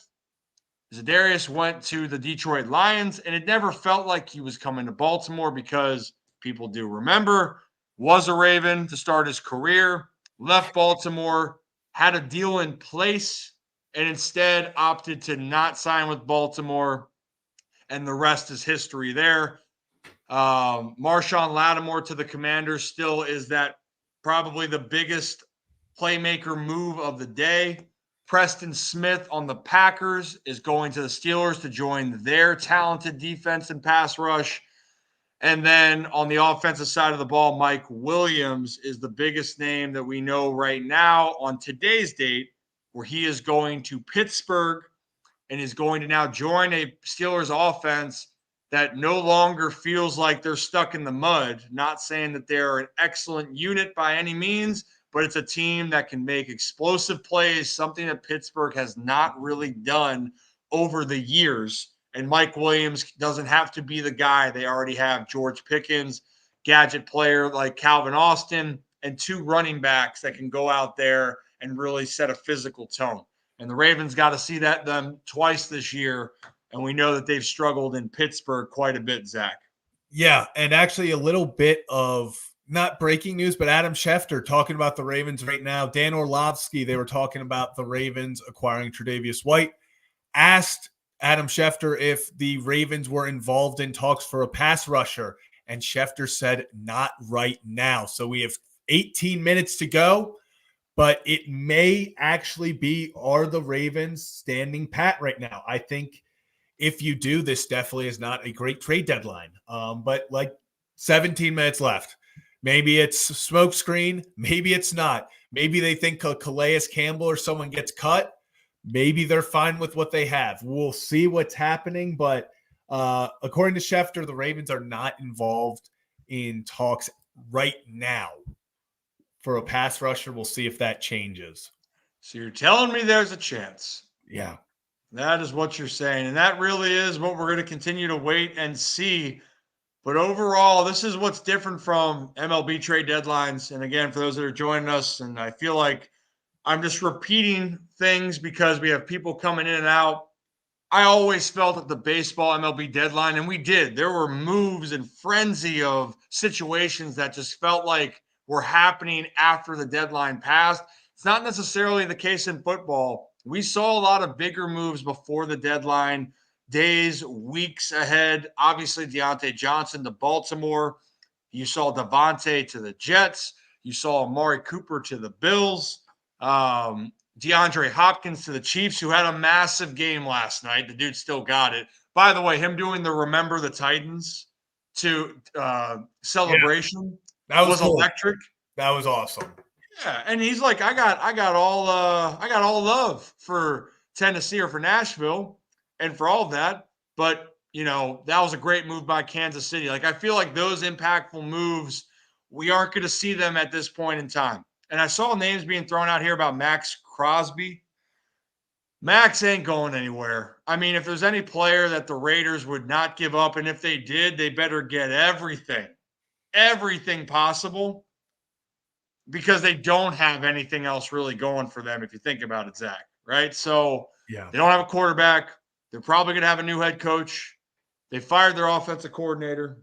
Tre'Davious went to the Detroit Lions, and it never felt like he was coming to Baltimore because people do remember, was a Raven to start his career, left Baltimore, had a deal in place, and instead opted to not sign with Baltimore, and the rest is history there. Marshawn Lattimore to the Commanders still is that probably the biggest playmaker move of the day. Preston Smith on the Packers is going to the Steelers to join their talented defense and pass rush. And then on the offensive side of the ball, Mike Williams is the biggest name that we know right now on today's date, where he is going to Pittsburgh and is going to now join a Steelers offense that no longer feels like they're stuck in the mud. Not saying that they're an excellent unit by any means, but it's a team that can make explosive plays, something that Pittsburgh has not really done over the years. And Mike Williams doesn't have to be the guy. They already have George Pickens, gadget player like Calvin Austin, and 2 running backs that can go out there and really set a physical tone. And the Ravens got to see them twice this year. And we know that they've struggled in Pittsburgh quite a bit, Zach. Yeah, and actually a little bit of not breaking news, but Adam Schefter talking about the Ravens right now. Dan Orlovsky, they were talking about the Ravens acquiring Tre'Davious White, asked Adam Schefter if the Ravens were involved in talks for a pass rusher, and Schefter said not right now. So we have 18 minutes to go, but it may actually be, are the Ravens standing pat right now? I think if you do, this definitely is not a great trade deadline. But like 17 minutes left. Maybe it's smoke screen. Maybe it's not. Maybe they think Calais Campbell or someone gets cut. Maybe they're fine with what they have. We'll see what's happening. But according to Schefter, the Ravens are not involved in talks right now for a pass rusher. We'll see if that changes. So you're telling me there's a chance. Yeah. That is what you're saying. And that really is what we're going to continue to wait and see. But overall, this is what's different from MLB trade deadlines. And again, for those that are joining us, and I feel like I'm just repeating things because we have people coming in and out. I always felt at the baseball MLB deadline, and we did. There were moves and frenzy of situations that just felt like were happening after the deadline passed. It's not necessarily the case in football. We saw a lot of bigger moves before the deadline, days, weeks ahead. Obviously, Deontay Johnson to Baltimore. You saw Devontae to the Jets. You saw Amari Cooper to the Bills. DeAndre Hopkins to the Chiefs, who had a massive game last night. The dude still got it. By the way, him doing the Remember the Titans to celebration that was cool. Electric. That was awesome. Yeah, and he's like, I got all love for Tennessee or for Nashville and for all of that. But that was a great move by Kansas City. Like, I feel like those impactful moves, we aren't going to see them at this point in time. And I saw names being thrown out here about Max Crosby. Max ain't going anywhere. I mean, if there's any player that the Raiders would not give up, and if they did, they better get everything possible, because they don't have anything else really going for them if you think about it, Zach, right? So yeah, they don't have a quarterback. They're probably going to have a new head coach. They fired their offensive coordinator.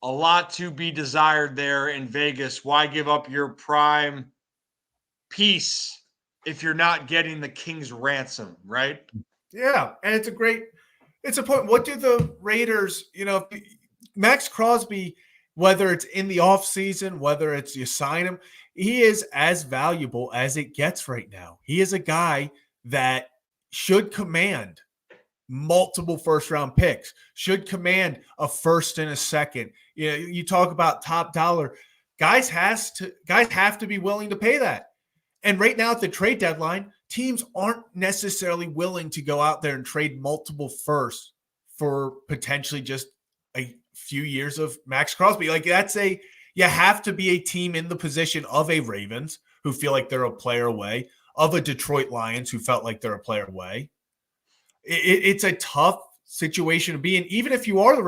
A lot to be desired there in Vegas. Why give up your prime piece if you're not getting the king's ransom, right? Yeah, and it's a point. What do the Raiders, Max Crosby, whether it's in the offseason, whether it's you sign him, he is as valuable as it gets right now. He is a guy that should command multiple first-round picks, should command a first and a second. You talk about top dollar. Guys have to be willing to pay that. And right now at the trade deadline, teams aren't necessarily willing to go out there and trade multiple firsts for potentially just a few years of Max Crosby. Like, you have to be a team in the position of a Ravens who feel like they're a player away, of a Detroit Lions who felt like they're a player away. It's a tough situation to be in. Even if you are the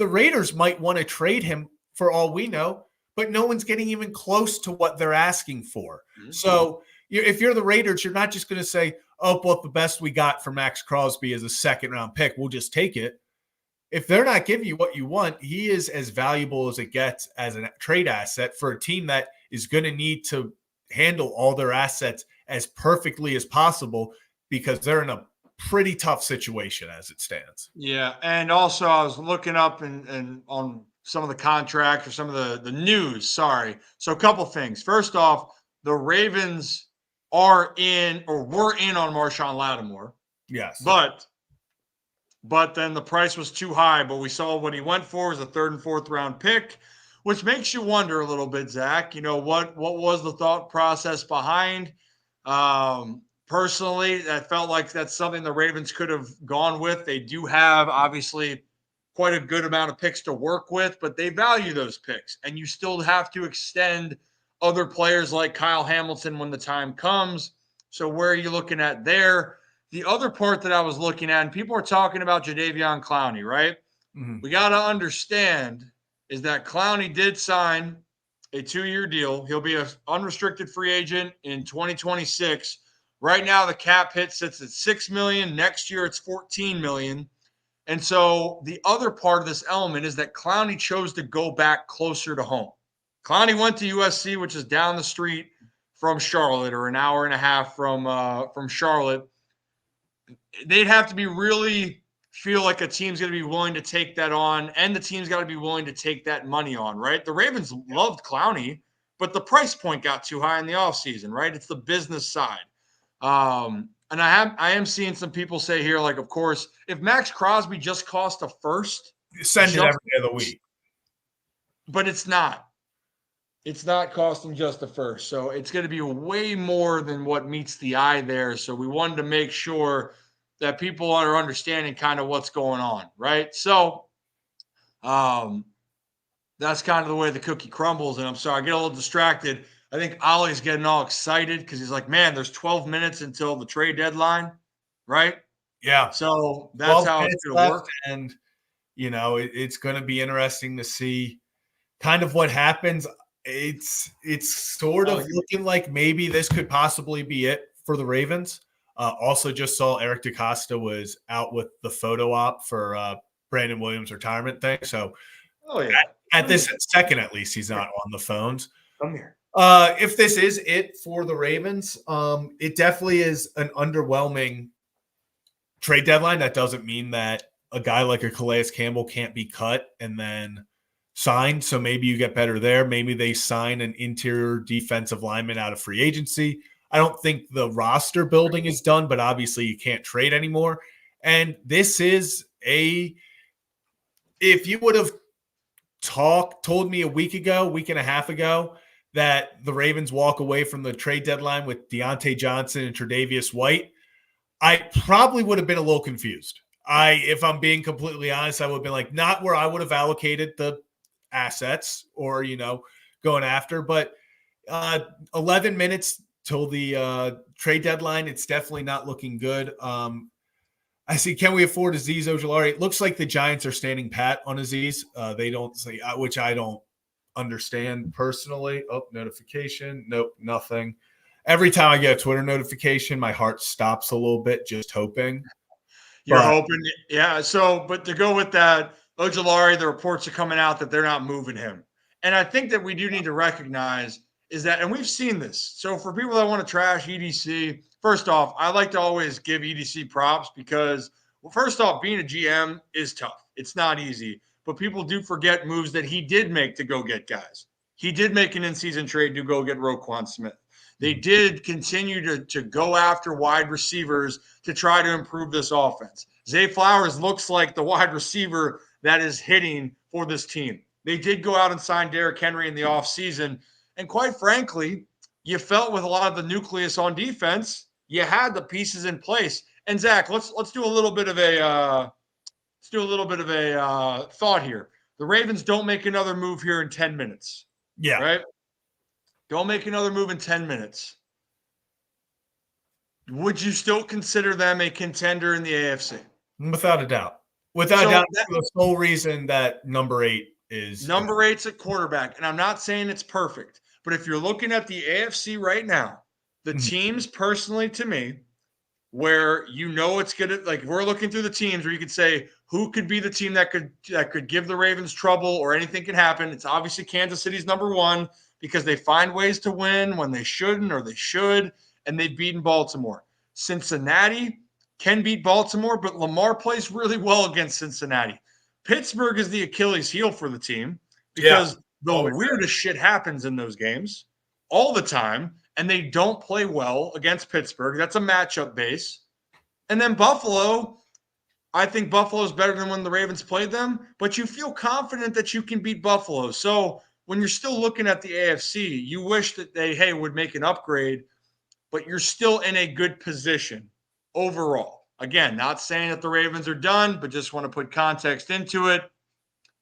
Raiders might want to trade him for all we know, but no one's getting even close to what they're asking for. Mm-hmm. So if you're the Raiders, you're not just going to say, oh, well, the best we got for Max Crosby is a second-round pick. We'll just take it. If they're not giving you what you want, he is as valuable as it gets as a trade asset for a team that is going to need to handle all their assets as perfectly as possible, because they're in a pretty tough situation as it stands. Yeah, and also I was looking up and on some of the contracts or some of the news. Sorry. So a couple things. First off, the Ravens were in on Marshawn Lattimore. Yes. But then the price was too high. But we saw what he went for was a third and fourth round pick, which makes you wonder a little bit, Zach. What was the thought process behind? Personally, I felt like that's something the Ravens could have gone with. They do have, obviously, quite a good amount of picks to work with, but they value those picks. And you still have to extend other players like Kyle Hamilton when the time comes. So where are you looking at there? The other part that I was looking at, and people are talking about Jadeveon Clowney, right? Mm-hmm. We got to understand is that Clowney did sign a 2-year deal. He'll be an unrestricted free agent in 2026. Right now, the cap hit sits at $6 million. Next year, it's $14 million. And so the other part of this element is that Clowney chose to go back closer to home. Clowney went to USC, which is down the street from Charlotte, or an hour and a half from Charlotte. They'd have to be really feel like a team's going to be willing to take that on, and the team's got to be willing to take that money on, right? The Ravens loved Clowney, but the price point got too high in the offseason, right? It's the business side. And I am seeing some people say here, like, of course, if Max Crosby just cost a first, Send it every day of the week. But it's not. It's not costing just a first. So it's going to be way more than what meets the eye there. So we wanted to make sure that people are understanding kind of what's going on, right? So that's kind of the way the cookie crumbles. And I'm sorry, I get a little distracted. I think Ollie's getting all excited because he's like, man, there's 12 minutes until the trade deadline, right? Yeah. So that's how it's going to work. And, you know, it's going to be interesting to see kind of what happens. It's sort of looking like maybe this could possibly be it for the Ravens. Also just saw Eric DeCosta was out with the photo op for Brandon Williams' retirement thing. So at this second, at least, he's not on the phones. Come here. If this is it for the Ravens, it definitely is an underwhelming trade deadline. That doesn't mean that a guy like a Calais Campbell can't be cut and then signed. So maybe you get better there. Maybe they sign an interior defensive lineman out of free agency. I don't think the roster building is done, but obviously you can't trade anymore. And this is if you would have told me a week and a half ago, that the Ravens walk away from the trade deadline with Deontay Johnson and Tre'Davious White, I probably would have been a little confused. If I'm being completely honest, I would have been like, not where I would have allocated the assets or, going after, but 11 minutes till the trade deadline. It's definitely not looking good. I see, can we afford Azeez Ojulari? It looks like the Giants are standing pat on Azeez. They don't say, which I don't understand personally. Oh, notification. Nope, nothing. Every time I get a Twitter notification, my heart stops a little bit, just hoping. You're hoping. Yeah. So, but to go with that, Ojulari, the reports are coming out that they're not moving him. And I think that we do need to recognize is that, and we've seen this. So for people that want to trash EDC, first off, I like to always give EDC props because, well, first off, being a GM is tough. It's not easy. But people do forget moves that he did make to go get guys. He did make an in-season trade to go get Roquan Smith. They did continue to go after wide receivers to try to improve this offense. Zay Flowers looks like the wide receiver that is hitting for this team. They did go out and sign Derrick Henry in the offseason. And quite frankly, you felt with a lot of the nucleus on defense, you had the pieces in place. And Zach, let's do a little bit of a thought here. The Ravens don't make another move here in 10 minutes. Yeah. Right? Don't make another move in 10 minutes. Would you still consider them a contender in the AFC? Without a doubt. Without a doubt, for the sole reason that number 8 is. Number 8's a quarterback. And I'm not saying it's perfect. But if you're looking at the AFC right now, the teams personally to me, where it's going to, like, we're looking through the teams where you could say who could be the team that could give the Ravens trouble or anything can happen. It's obviously Kansas City's number 1 because they find ways to win when they shouldn't or they should, and they've beaten Baltimore. Cincinnati can beat Baltimore, but Lamar plays really well against Cincinnati. Pittsburgh is the Achilles heel for the team because the weirdest shit happens in those games all the time, and they don't play well against Pittsburgh. That's a matchup base. And then Buffalo, I think Buffalo's better than when the Ravens played them, but you feel confident that you can beat Buffalo. So when you're still looking at the AFC, you wish that they, would make an upgrade, but you're still in a good position overall. Again, not saying that the Ravens are done, but just want to put context into it.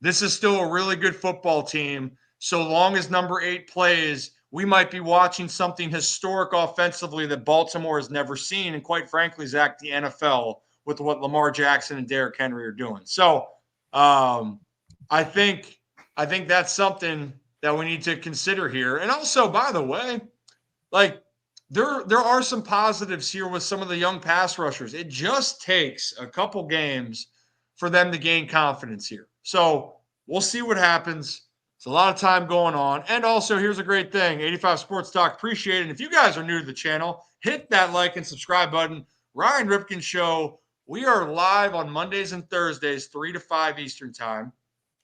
This is still a really good football team. So long as number 8 plays, we might be watching something historic offensively that Baltimore has never seen. And quite frankly, Zach, the NFL with what Lamar Jackson and Derrick Henry are doing. So I think that's something that we need to consider here. And also, by the way, like there are some positives here with some of the young pass rushers. It just takes a couple games for them to gain confidence here. So we'll see what happens. It's a lot of time going on. And also, here's a great thing. 85 Sports Talk, appreciate it. And if you guys are new to the channel, hit that like and subscribe button. Ryan Ripken Show. We are live on Mondays and Thursdays, 3 to 5 Eastern time.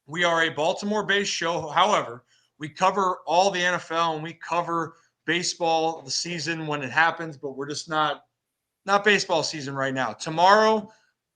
We are a Baltimore-based show. However, we cover all the NFL and we cover baseball, the season when it happens, but we're just not baseball season right now. Tomorrow,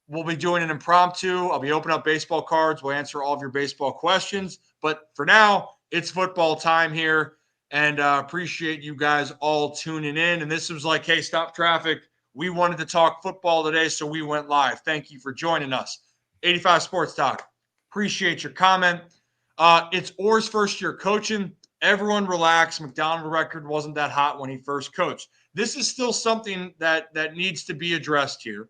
we'll be doing an impromptu. I'll be opening up baseball cards. We'll answer all of your baseball questions. But for now, it's football time here. And appreciate you guys all tuning in. And this was like, hey, stop traffic. We wanted to talk football today, so we went live. Thank you for joining us. 85 Sports Talk. Appreciate your comment. It's Orr's first year coaching. Everyone relax. McDonald record wasn't that hot when he first coached. This is still something that needs to be addressed here.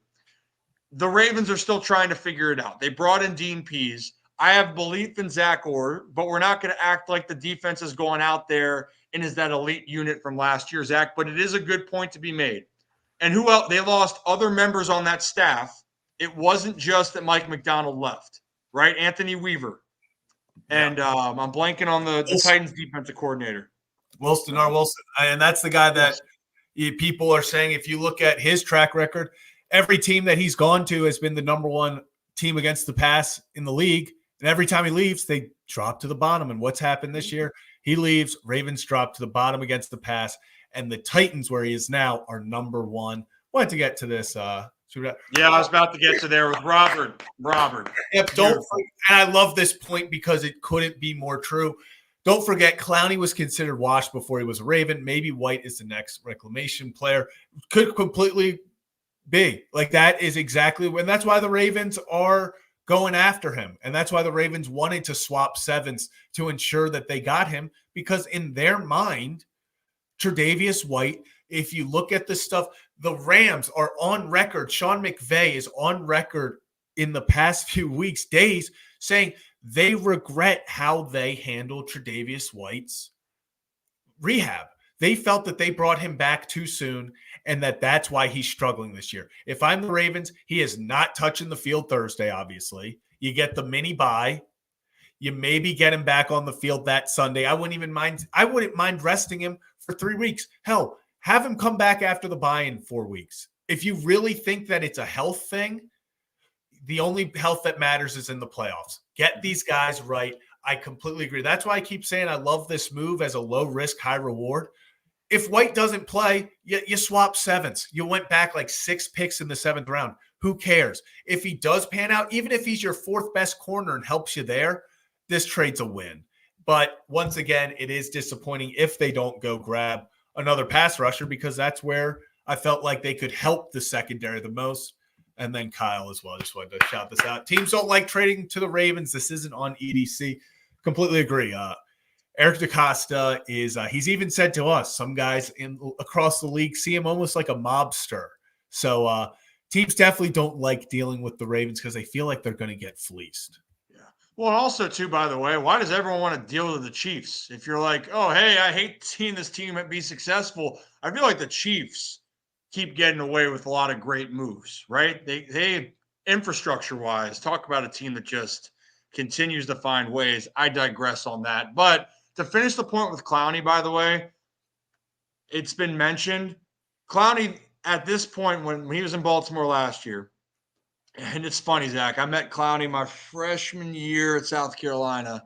The Ravens are still trying to figure it out. They brought in Dean Pease. I have belief in Zach Orr, but we're not going to act like the defense is going out there and is that elite unit from last year, Zach. But it is a good point to be made. And who else? They lost other members on that staff. It wasn't just that Mike McDonald left, right? Anthony Weaver. And I'm blanking on the Titans defensive coordinator. Wilson. And that's the guy that people are saying, if you look at his track record, every team that he's gone to has been the number one team against the pass in the league. And every time he leaves, they drop to the bottom. And what's happened this year? He leaves, Ravens drop to the bottom against the pass. And the Titans, where he is now, are number one. Wanted to get to this. I was about to get to there with Robert. Yep, and I love this point because it couldn't be more true. Don't forget, Clowney was considered washed before he was a Raven. Maybe White is the next reclamation player. Could completely be. Like, that is exactly when. That's why the Ravens are going after him. And that's why the Ravens wanted to swap sevens to ensure that they got him, because in their mind, Tre'Davious White, if you look at the stuff, the Rams are on record. Sean McVay is on record in the past few weeks, days, saying they regret how they handled Tre'Davious White's rehab. They felt that they brought him back too soon and that's why he's struggling this year. If I'm the Ravens, he is not touching the field Thursday, obviously. You get the mini bye. You maybe get him back on the field that Sunday. I wouldn't mind resting him for 3 weeks. Hell, have him come back after the bye in 4 weeks. If you really think that it's a health thing, the only health that matters is in the playoffs. Get these guys right. I completely agree. That's why I keep saying I love this move as a low risk, high reward. If White doesn't play, you swap sevens. You went back like 6 picks in the 7th round. Who cares? If he does pan out, even if he's your 4th best corner and helps you there, this trade's a win. But once again, it is disappointing if they don't go grab another pass rusher, because that's where I felt like they could help the secondary the most. And then Kyle as well. I just wanted to shout this out. Teams don't like trading to the Ravens. This isn't on EDC. Completely agree. Eric DaCosta is he's even said to us, some guys across the league see him almost like a mobster. So teams definitely don't like dealing with the Ravens because they feel like they're going to get fleeced. Yeah. Well, also, too, by the way, why does everyone want to deal with the Chiefs? If you're like, oh, hey, I hate seeing this team be successful, I feel like the Chiefs keep getting away with a lot of great moves, right? They infrastructure-wise, talk about a team that just continues to find ways. I digress on that. But to finish the point with Clowney, by the way, it's been mentioned. Clowney, at this point, when he was in Baltimore last year, and it's funny, Zach, I met Clowney my freshman year at South Carolina.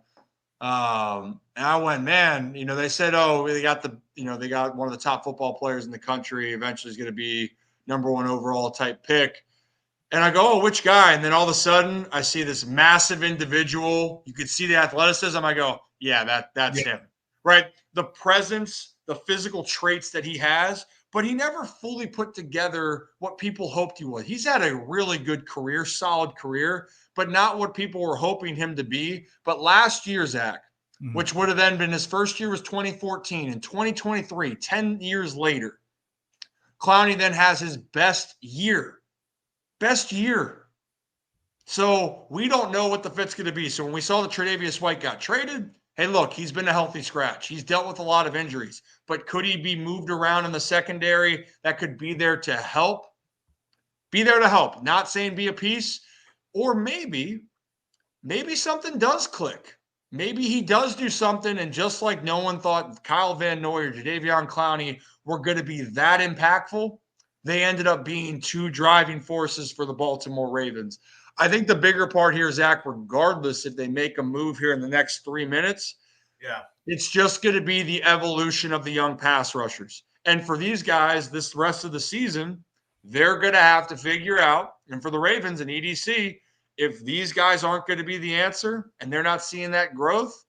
And I went, man, they said, oh, they got one of the top football players in the country. Eventually, he's going to be number 1 overall type pick. And I go, oh, which guy? And then all of a sudden, I see this massive individual. You could see the athleticism. I go, yeah, that's him, right? The presence, the physical traits that he has, but he never fully put together what people hoped he would. He's had a really good career, solid career, but not what people were hoping him to be. But last year, Zach, which would have then been his first year was 2014, and 2023, 10 years later, Clowney then has his best year. So we don't know what the fit's going to be. So when we saw that Tre'Davious White got traded, Hey, look, he's been a healthy scratch. He's dealt with a lot of injuries, but could he be moved around in the secondary that could be there to help? Be there to help. Not saying be a piece, or maybe something does click. Maybe he does do something, and just like no one thought Kyle Van Noy or Jadeveon Clowney were going to be that impactful, they ended up being two driving forces for the Baltimore Ravens. I think the bigger part here, Zach, regardless if they make a move here in the next 3 minutes, it's just going to be the evolution of the young pass rushers. And for these guys, this rest of the season, they're going to have to figure out, and for the Ravens and EDC, if these guys aren't going to be the answer and they're not seeing that growth,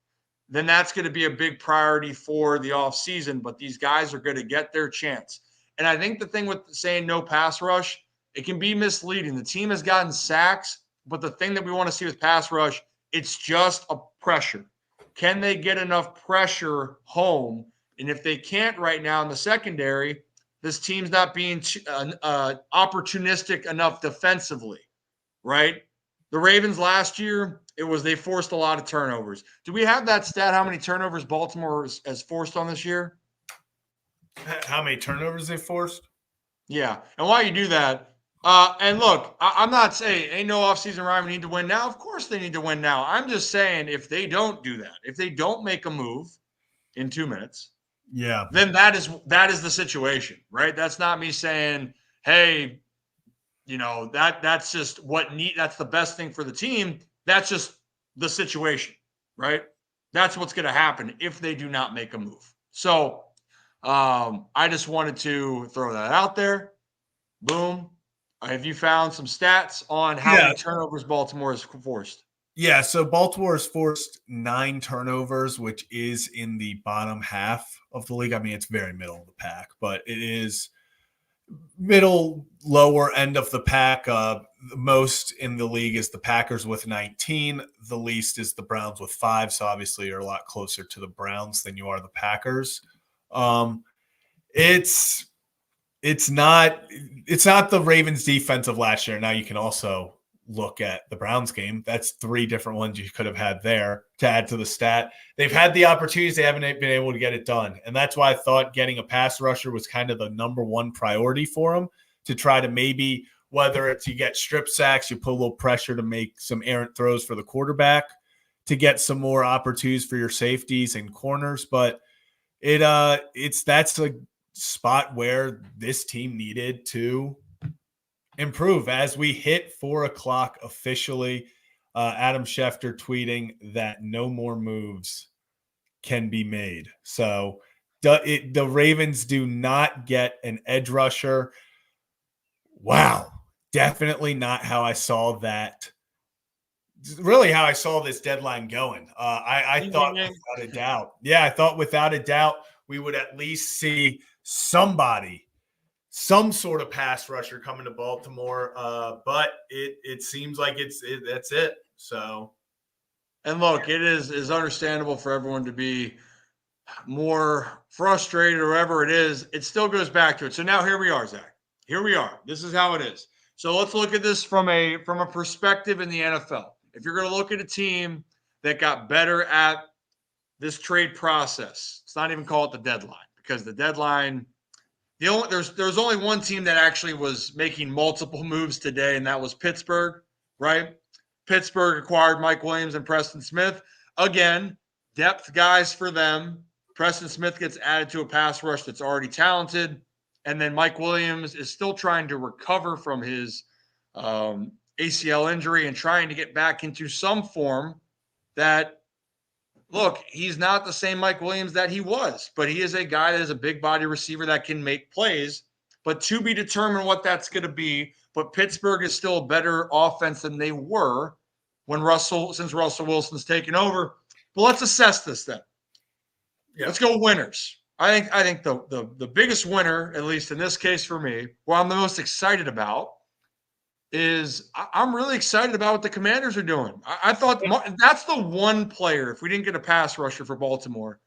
then that's going to be a big priority for the offseason. But these guys are going to get their chance. And I think the thing with saying no pass rush, it can be misleading. The team has gotten sacks, but the thing that we want to see with pass rush, it's just a pressure. Can they get enough pressure home? And if they can't right now in the secondary, this team's not being opportunistic enough defensively, right? The Ravens last year, they forced a lot of turnovers. Do we have that stat, how many turnovers Baltimore has forced on this year? How many turnovers they forced? Yeah. And while you do that, and look, I'm not saying ain't no offseason, Ryan, we need to win now. Of course they need to win now. I'm just saying if they don't do that, if they don't make a move in 2 minutes, then that is the situation, right? That's not me saying, hey, that's just that's the best thing for the team. That's just the situation, right? That's what's going to happen if they do not make a move. So I just wanted to throw that out there. Boom. Have you found some stats on how many turnovers Baltimore has forced? Yeah, so Baltimore has forced 9 turnovers, which is in the bottom half of the league. I mean, it's very middle of the pack, but it is middle, lower end of the pack. Most in the league is the Packers with 19. The least is the Browns with 5. So obviously you're a lot closer to the Browns than you are the Packers. It's not the Ravens defense of last year. Now you can also look at the Browns game. That's 3 different ones you could have had there to add to the stat. They've had the opportunities. They haven't been able to get it done. And that's why I thought getting a pass rusher was kind of the number one priority for them, to try to maybe, whether it's you get strip sacks, you put a little pressure to make some errant throws for the quarterback, to get some more opportunities for your safeties and corners. But that's a spot where this team needed to improve. As we hit 4:00 officially, Adam Schefter tweeting that no more moves can be made. So the Ravens do not get an edge rusher. Wow. Definitely not how I saw that. Really how I saw this deadline going. I thought without a doubt. Yeah, I thought without a doubt we would at least see somebody, some sort of pass rusher coming to Baltimore. But it seems like that's it. So, and look, it is understandable for everyone to be more frustrated or whatever it is. It still goes back to it. So now here we are, Zach. Here we are. This is how it is. So let's look at this from a perspective in the NFL. If you're going to look at a team that got better at this trade process, let's not even call it the deadline, because the deadline, there's only one team that actually was making multiple moves today, and that was Pittsburgh, right? Pittsburgh acquired Mike Williams and Preston Smith. Again, depth guys for them. Preston Smith gets added to a pass rush that's already talented. And then Mike Williams is still trying to recover from his ACL injury and trying to get back into some form that, look, he's not the same Mike Williams that he was, but he is a guy that is a big body receiver that can make plays. But to be determined what that's going to be. But Pittsburgh is still a better offense than they were since Russell Wilson's taken over. But let's assess this then. Yeah. Let's go winners. I think the biggest winner, at least in this case for me, what I'm the most excited about is I'm really excited about what the Commanders are doing. I thought that's the one player, if we didn't get a pass rusher for Baltimore,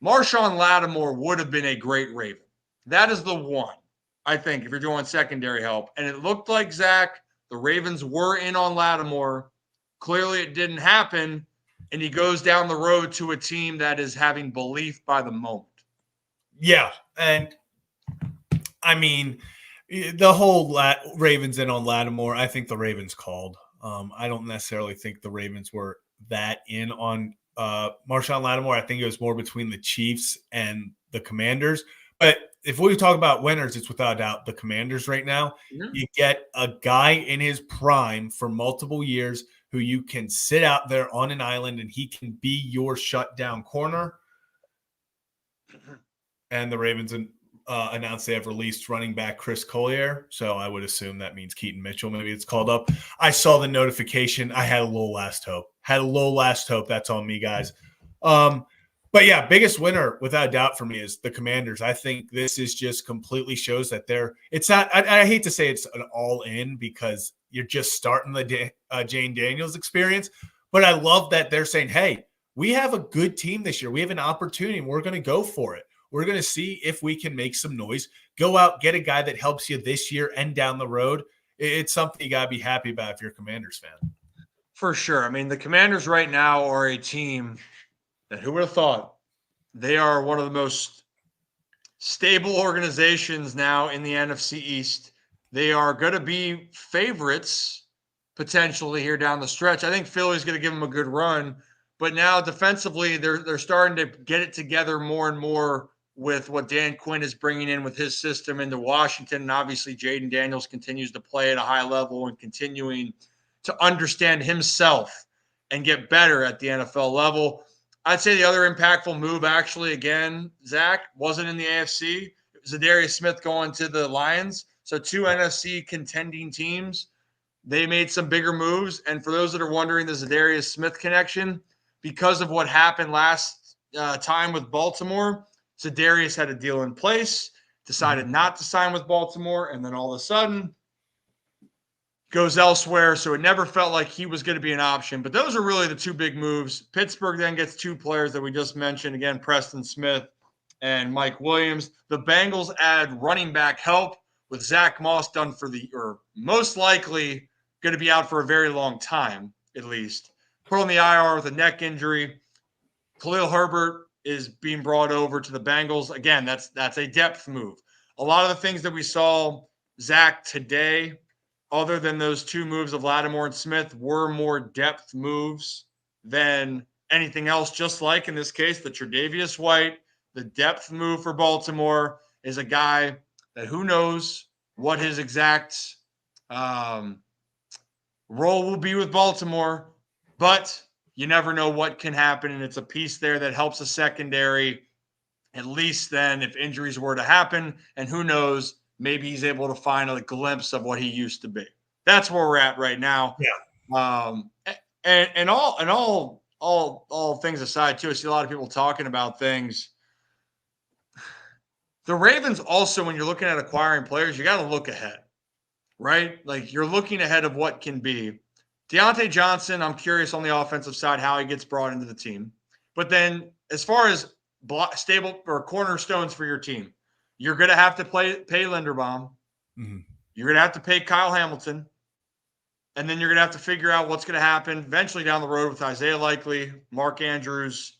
Marshawn Lattimore would have been a great Raven. That is the one, I think, if you're doing secondary help. And it looked like, Zach, the Ravens were in on Lattimore. Clearly it didn't happen. and he goes down the road to a team that is having belief by the moment. Yeah. And I mean, the whole Ravens in on Lattimore, I think the Ravens called. I don't necessarily think the Ravens were that in on Marshawn Lattimore. I think it was more between the Chiefs and the Commanders. But if we talk about winners, it's without a doubt the Commanders right now. Yeah. You get a guy in his prime for multiple years who you can sit out there on an island and he can be your shutdown corner. And the Ravens announced they have released running back Chris Collier. So I would assume that means Keaton Mitchell. Maybe it's called up. I saw the notification. I had a little last hope. That's on me, guys. But yeah, biggest winner without a doubt for me is the Commanders. I think this is just completely shows that it's not, I hate to say it's an all in because you're just starting the Jane Daniels experience, but I love that they're saying, hey, we have a good team this year. We have an opportunity and we're going to go for it. We're going to see if we can make some noise, go out, get a guy that helps you this year and down the road. It's something you got to be happy about if you're a Commanders fan. For sure. I mean, the Commanders right now are a team that who would have thought they are one of the most stable organizations now in the NFC East. They are going to be favorites potentially here down the stretch. I think Philly's going to give them a good run, but now defensively they're starting to get it together more and more with what Dan Quinn is bringing in with his system into Washington. And obviously Jaden Daniels continues to play at a high level and continuing to understand himself and get better at the NFL level. I'd say the other impactful move actually, again, Zach, wasn't in the AFC. It was Tre'Davious Smith going to the Lions. So two NFC contending teams. They made some bigger moves. And for those that are wondering the Tre'Davious Smith connection, because of what happened last time with Baltimore, Tre'Davious had a deal in place, decided not to sign with Baltimore, and then all of a sudden goes elsewhere. So it never felt like he was going to be an option. But those are really the two big moves. Pittsburgh then gets two players that we just mentioned. Again, Preston Smith and Mike Williams. The Bengals add running back help with Zach Moss done or most likely going to be out for a very long time, at least. Put on the IR with a neck injury. Khalil Herbert is being brought over to the Bengals. Again, that's a depth move. A lot of the things that we saw, Zach, today, other than those two moves of Lattimore and Smith, were more depth moves than anything else, just like in this case, the Tre'Davious White, the depth move for Baltimore is a guy that who knows what his exact role will be with Baltimore, but you never know what can happen, and it's a piece there that helps the secondary, at least then if injuries were to happen, and who knows, maybe he's able to find a glimpse of what he used to be. That's where we're at right now. Yeah. And all things aside, too, I see a lot of people talking about things. The Ravens also, when you're looking at acquiring players, you got to look ahead, right? Like you're looking ahead of what can be. Deontay Johnson, I'm curious on the offensive side how he gets brought into the team. But then as far as stable or cornerstones for your team, you're going to have to pay Linderbaum. Mm-hmm. You're going to have to pay Kyle Hamilton. And then you're going to have to figure out what's going to happen eventually down the road with Isaiah Likely, Mark Andrews.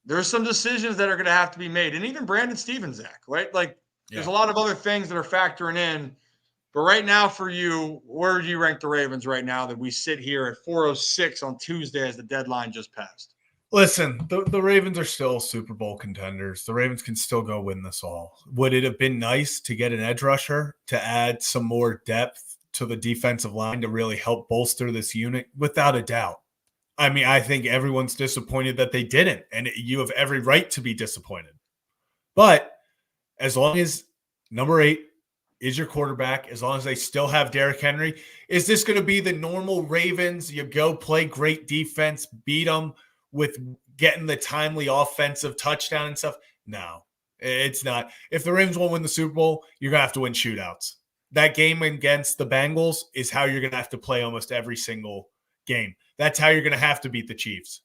There's some decisions that are going to have to be made. And even Brandon Stevens, Zach, right? Like there's a lot of other things that are factoring in. But right now for you, where do you rank the Ravens right now that we sit here at 4:06 on Tuesday as the deadline just passed? Listen, the Ravens are still Super Bowl contenders. The Ravens can still go win this all. Would it have been nice to get an edge rusher to add some more depth to the defensive line to really help bolster this unit? Without a doubt. I mean, I think everyone's disappointed that they didn't, and you have every right to be disappointed. But as long as number 8 is your quarterback, as long as they still have Derrick Henry, is this going to be the normal Ravens? You go play great defense, beat them with getting the timely offensive touchdown and stuff? No, it's not. If the Ravens won't win the Super Bowl, you're going to have to win shootouts. That game against the Bengals is how you're going to have to play almost every single game. That's how you're going to have to beat the Chiefs,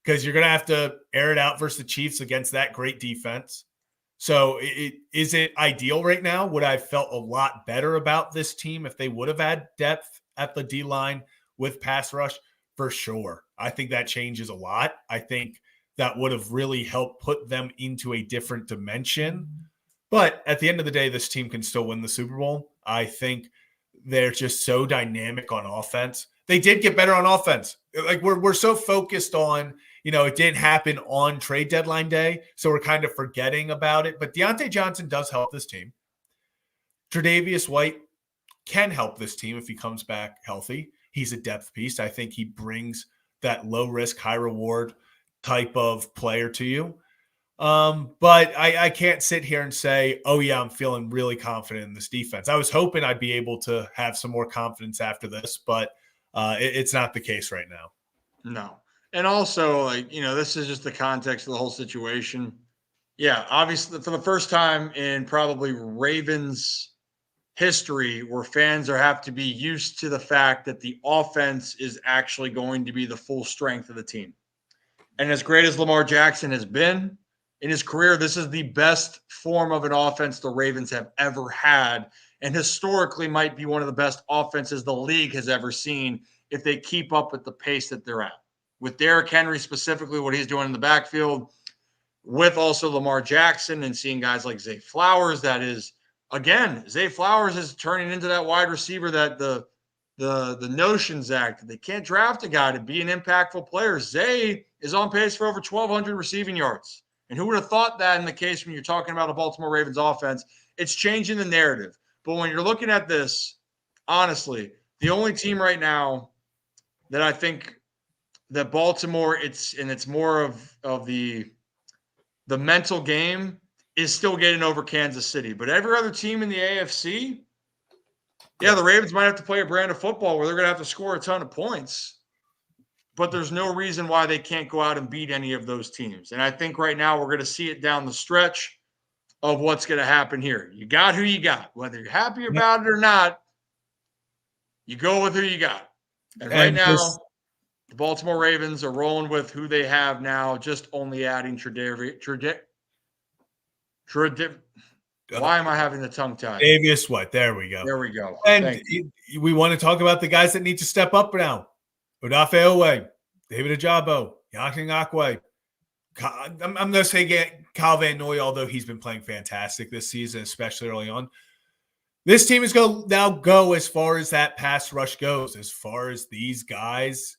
because you're going to have to air it out versus the Chiefs against that great defense. So is it ideal right now? Would I have felt a lot better about this team if they would have had depth at the D-line with pass rush? for sure. I think that changes a lot. I think that would have really helped put them into a different dimension. But at the end of the day, this team can still win the Super Bowl. I think they're just so dynamic on offense. They did get better on offense. Like we're so focused on, it didn't happen on trade deadline day, so we're kind of forgetting about it. But Deontay Johnson does help this team. Tre'Davious White can help this team if he comes back healthy. He's a depth piece. I think he brings that low risk, high reward type of player to you. But I can't sit here and say, oh yeah, I'm feeling really confident in this defense. I was hoping I'd be able to have some more confidence after this, but it's not the case right now. No. And also, this is just the context of the whole situation. Yeah, obviously, for the first time in probably Ravens history, where fans have to be used to the fact that the offense is actually going to be the full strength of the team. And as great as Lamar Jackson has been in his career, this is the best form of an offense the Ravens have ever had, and historically might be one of the best offenses the league has ever seen if they keep up at the pace that they're at. With Derrick Henry specifically, what he's doing in the backfield, with also Lamar Jackson and seeing guys like Zay Flowers, that is, again, Zay Flowers is turning into that wide receiver that the notion, Zach, that they can't draft a guy to be an impactful player. Zay is on pace for over 1,200 receiving yards. And who would have thought that in the case when you're talking about a Baltimore Ravens offense? It's changing the narrative. But when you're looking at this, honestly, the only team right now that I think that Baltimore, it's more of the mental game, is still getting over Kansas City. But every other team in the AFC, yeah, the Ravens might have to play a brand of football where they're going to have to score a ton of points. But there's no reason why they can't go out and beat any of those teams. And I think right now we're going to see it down the stretch of what's going to happen here. You got who you got. Whether you're happy about it or not, you go with who you got. And right now, the Baltimore Ravens are rolling with who they have now, just only adding why am I having the tongue tie? Tre'Davious White. There we go. There we go. And we want to talk about the guys that need to step up now. Odafe Oweh, David Ajabo, Yannick Ngakoue. I'm going to say Kyle Van Noy, although he's been playing fantastic this season, especially early on. This team is going to now go as far as that pass rush goes, as far as these guys,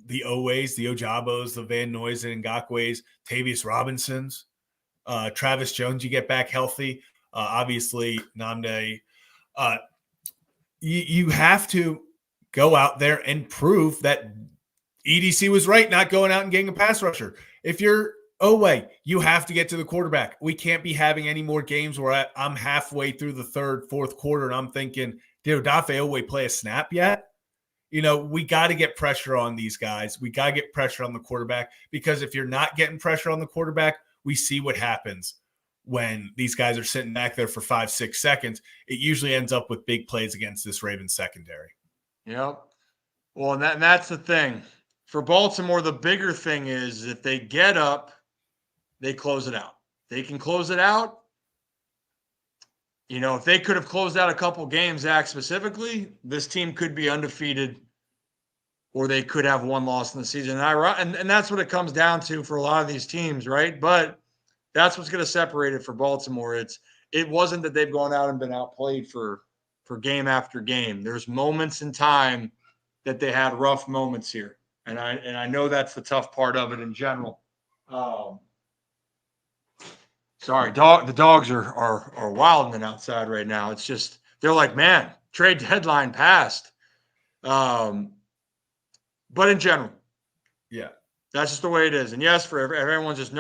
the Owehs, the Ojabos, the Van Noys and Ngakoues, Tavius Robinsons, Travis Jones, you get back healthy. Obviously, Nnamdi. You have to go out there and prove that EDC was right, not going out and getting a pass rusher. If you're Oweh, you have to get to the quarterback. We can't be having any more games where I'm halfway through the third, fourth quarter, and I'm thinking, did Odafe Oweh play a snap yet? We got to get pressure on these guys. We got to get pressure on the quarterback, because if you're not getting pressure on the quarterback, we see what happens when these guys are sitting back there for 5-6 seconds. It usually ends up with big plays against this Ravens secondary. Yep. Well, and that's the thing. For Baltimore, the bigger thing is if they get up, they close it out. They can close it out. If they could have closed out a couple games, Zach, specifically, this team could be undefeated, or they could have one loss in the season. And that's what it comes down to for a lot of these teams, right? But that's what's going to separate it for Baltimore. It wasn't that they've gone out and been outplayed for game after game. There's moments in time that they had rough moments here. And I know that's the tough part of it in general. Sorry, the dogs are wilding outside right now. It's just, they're like, man, trade deadline passed. But in general, yeah, that's just the way it is. And yes, for everyone just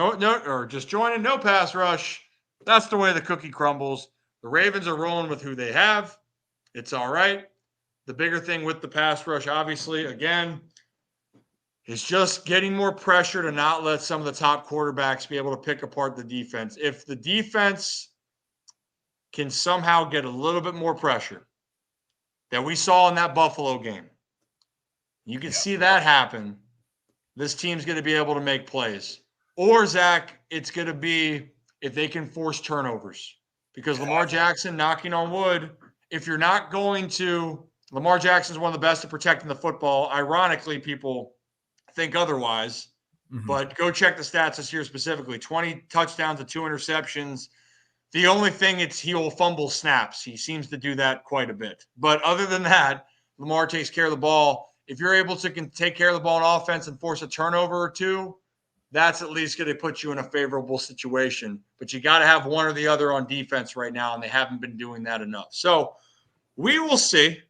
just joining, no pass rush. That's the way the cookie crumbles. The Ravens are rolling with who they have. It's all right. The bigger thing with the pass rush, obviously, again, is just getting more pressure to not let some of the top quarterbacks be able to pick apart the defense. If the defense can somehow get a little bit more pressure that we saw in that Buffalo game, you can see that happen. This team's going to be able to make plays. Or, Zach, it's going to be if they can force turnovers. Because Lamar Jackson, knocking on wood, if you're not going to Lamar Jackson's one of the best at protecting the football. Ironically, people think otherwise, but go check the stats this year specifically. 20 touchdowns to 2 interceptions. The only thing he will fumble snaps. He seems to do that quite a bit. But other than that, Lamar takes care of the ball. If you're able to take care of the ball on offense and force a turnover or two, that's at least going to put you in a favorable situation. But you got to have one or the other on defense right now, and they haven't been doing that enough. So we will see.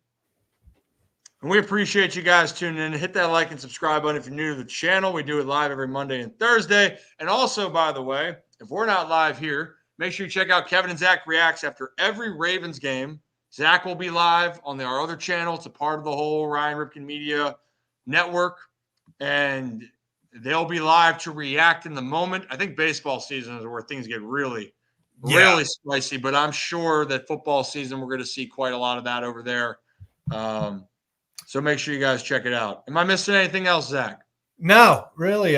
And we appreciate you guys tuning in. Hit that like and subscribe button if you're new to the channel. We do it live every Monday and Thursday. And also, by the way, if we're not live here, make sure you check out Kevin and Zach Reacts after every Ravens game. Zach will be live on our other channel. It's a part of the whole Ryan Ripken Media network. And they'll be live to react in the moment. I think baseball season is where things get really spicy. But I'm sure that football season, we're going to see quite a lot of that over there. So make sure you guys check it out. Am I missing anything else, Zach? No, really.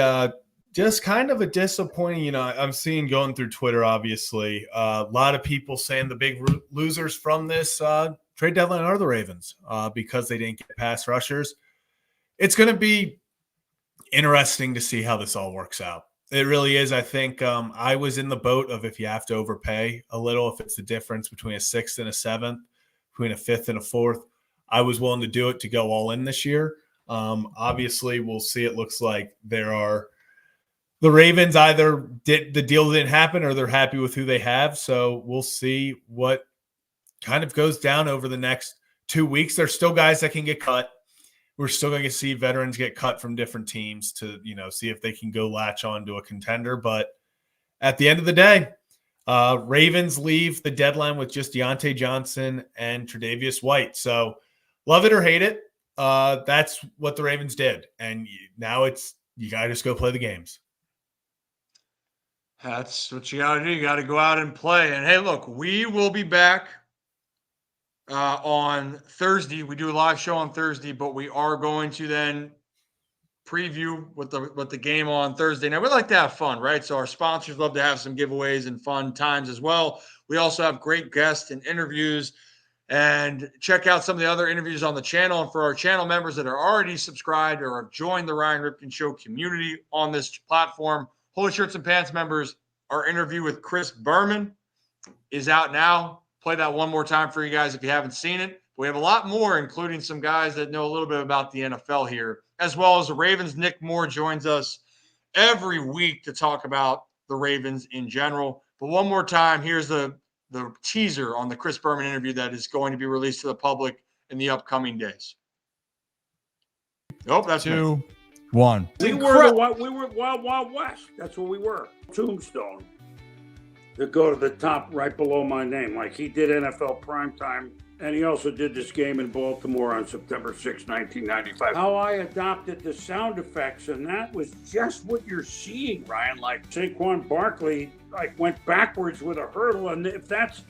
Just kind of a disappointing, I'm seeing going through Twitter, obviously, a lot of people saying the big losers from this trade deadline are the Ravens because they didn't get pass rushers. It's going to be interesting to see how this all works out. It really is. I think I was in the boat of if you have to overpay a little, if it's the difference between a 6th and a 7th, between a 5th and a 4th, I was willing to do it to go all in this year. Obviously, we'll see. It looks like the Ravens either the deal didn't happen or they're happy with who they have. So we'll see what kind of goes down over the next 2 weeks. There's still guys that can get cut. We're still going to see veterans get cut from different teams to, see if they can go latch on to a contender. But at the end of the day, Ravens leave the deadline with just Deontay Johnson and Tre'Davious White. So love it or hate it, that's what the Ravens did. And now you got to just go play the games. That's what you got to do. You got to go out and play. And hey, look, we will be back on Thursday. We do a live show on Thursday, but we are going to then preview with the game on Thursday. Now, we like to have fun, right? So our sponsors love to have some giveaways and fun times as well. We also have great guests and interviews. And check out some of the other interviews on the channel. And for our channel members that are already subscribed or have joined the Ryan Ripken Show community on this platform, Holy Shirts and Pants members, our interview with Chris Berman is out now. Play that one more time for you guys if you haven't seen it. We have a lot more, including some guys that know a little bit about the NFL here, as well as the Ravens. Nick Moore joins us every week to talk about the Ravens in general. But one more time, here's the teaser on the Chris Berman interview that is going to be released to the public in the upcoming days. Nope, that's 2, 1. We were Wild Wild West. That's what we were. Tombstone. To go to the top right below my name, like he did NFL primetime, and he also did this game in Baltimore on September 6, 1995. How I adopted the sound effects, and that was just what you're seeing, Ryan. Like Saquon Barkley, went backwards with a hurdle, and if that's,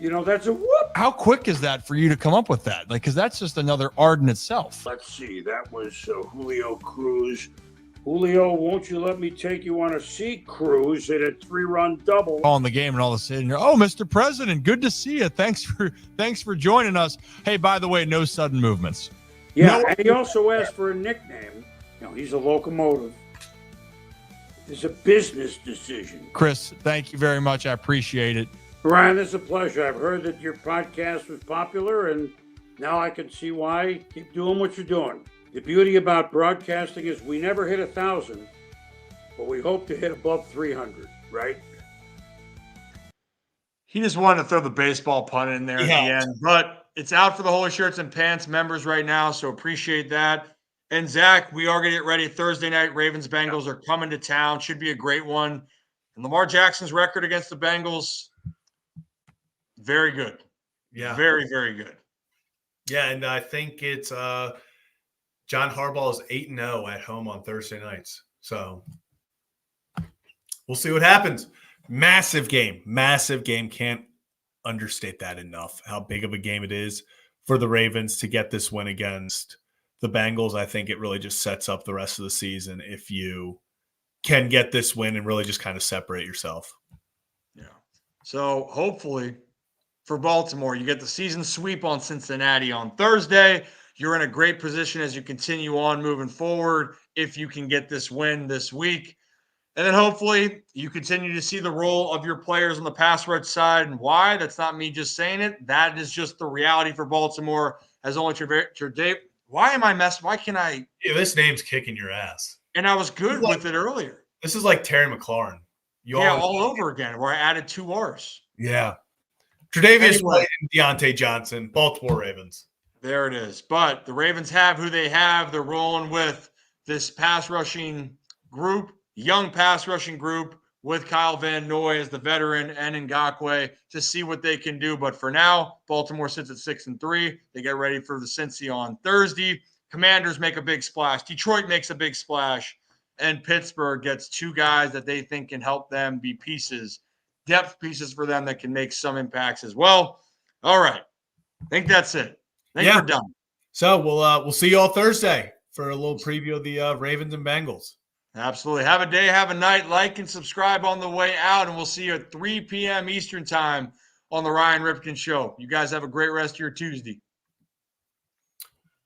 that's a whoop. How quick is that for you to come up with that? Because that's just another art in itself. Let's see, that was Julio Cruz. Julio, won't you let me take you on a sea cruise at a 3-run double? On the game, and all of a sudden, Mr. President, good to see you. Thanks for joining us. Hey, by the way, no sudden movements. Yeah, and he also asked for a nickname. He's a locomotive. It's a business decision. Chris, thank you very much. I appreciate it. Ryan, it's a pleasure. I've heard that your podcast was popular, and now I can see why. Keep doing what you're doing. The beauty about broadcasting is we never hit 1,000, but we hope to hit above 300, right? He just wanted to throw the baseball pun in there at the end, but it's out for the Holy Shirts and Pants members right now, so appreciate that. And Zach, we are going to get ready. Thursday night, Ravens-Bengals are coming to town. Should be a great one. And Lamar Jackson's record against the Bengals, very good. Yeah. Very, very good. Yeah, and I think it's John Harbaugh is 8-0 at home on Thursday nights. So we'll see what happens. Massive game. Can't understate that enough, how big of a game it is for the Ravens to get this win against the Bengals. I think it really just sets up the rest of the season if you can get this win and really just kind of separate yourself. Yeah. So hopefully for Baltimore. You get the season sweep on Cincinnati on Thursday. You're in a great position as you continue on moving forward if you can get this win this week. And then hopefully you continue to see the role of your players on the pass rush side. And why? That's not me just saying it. That is just the reality for Baltimore as only Tre'Davious. Why am I messing? Why can I? Yeah, this name's kicking your ass. And I was good with it earlier. This is like Terry McLaurin. All over again, where I added 2 R's. Yeah. Tre'Davious Anyway. White and Deontay Johnson, Baltimore Ravens. There it is. But the Ravens have who they have. They're rolling with this pass rushing group, young pass rushing group with Kyle Van Noy as the veteran and Ngakoue to see what they can do. But for now, Baltimore sits at 6-3. They get ready for the Cincy on Thursday. Commanders make a big splash. Detroit makes a big splash. And Pittsburgh gets 2 guys that they think can help them be pieces, depth pieces for them that can make some impacts as well. All right. I think that's it. I think we're done. So we'll see you all Thursday for a little preview of the Ravens and Bengals. Absolutely. Have a day, have a night. Like and subscribe on the way out, and we'll see you at 3 p.m. Eastern time on the Ryan Ripken Show. You guys have a great rest of your Tuesday.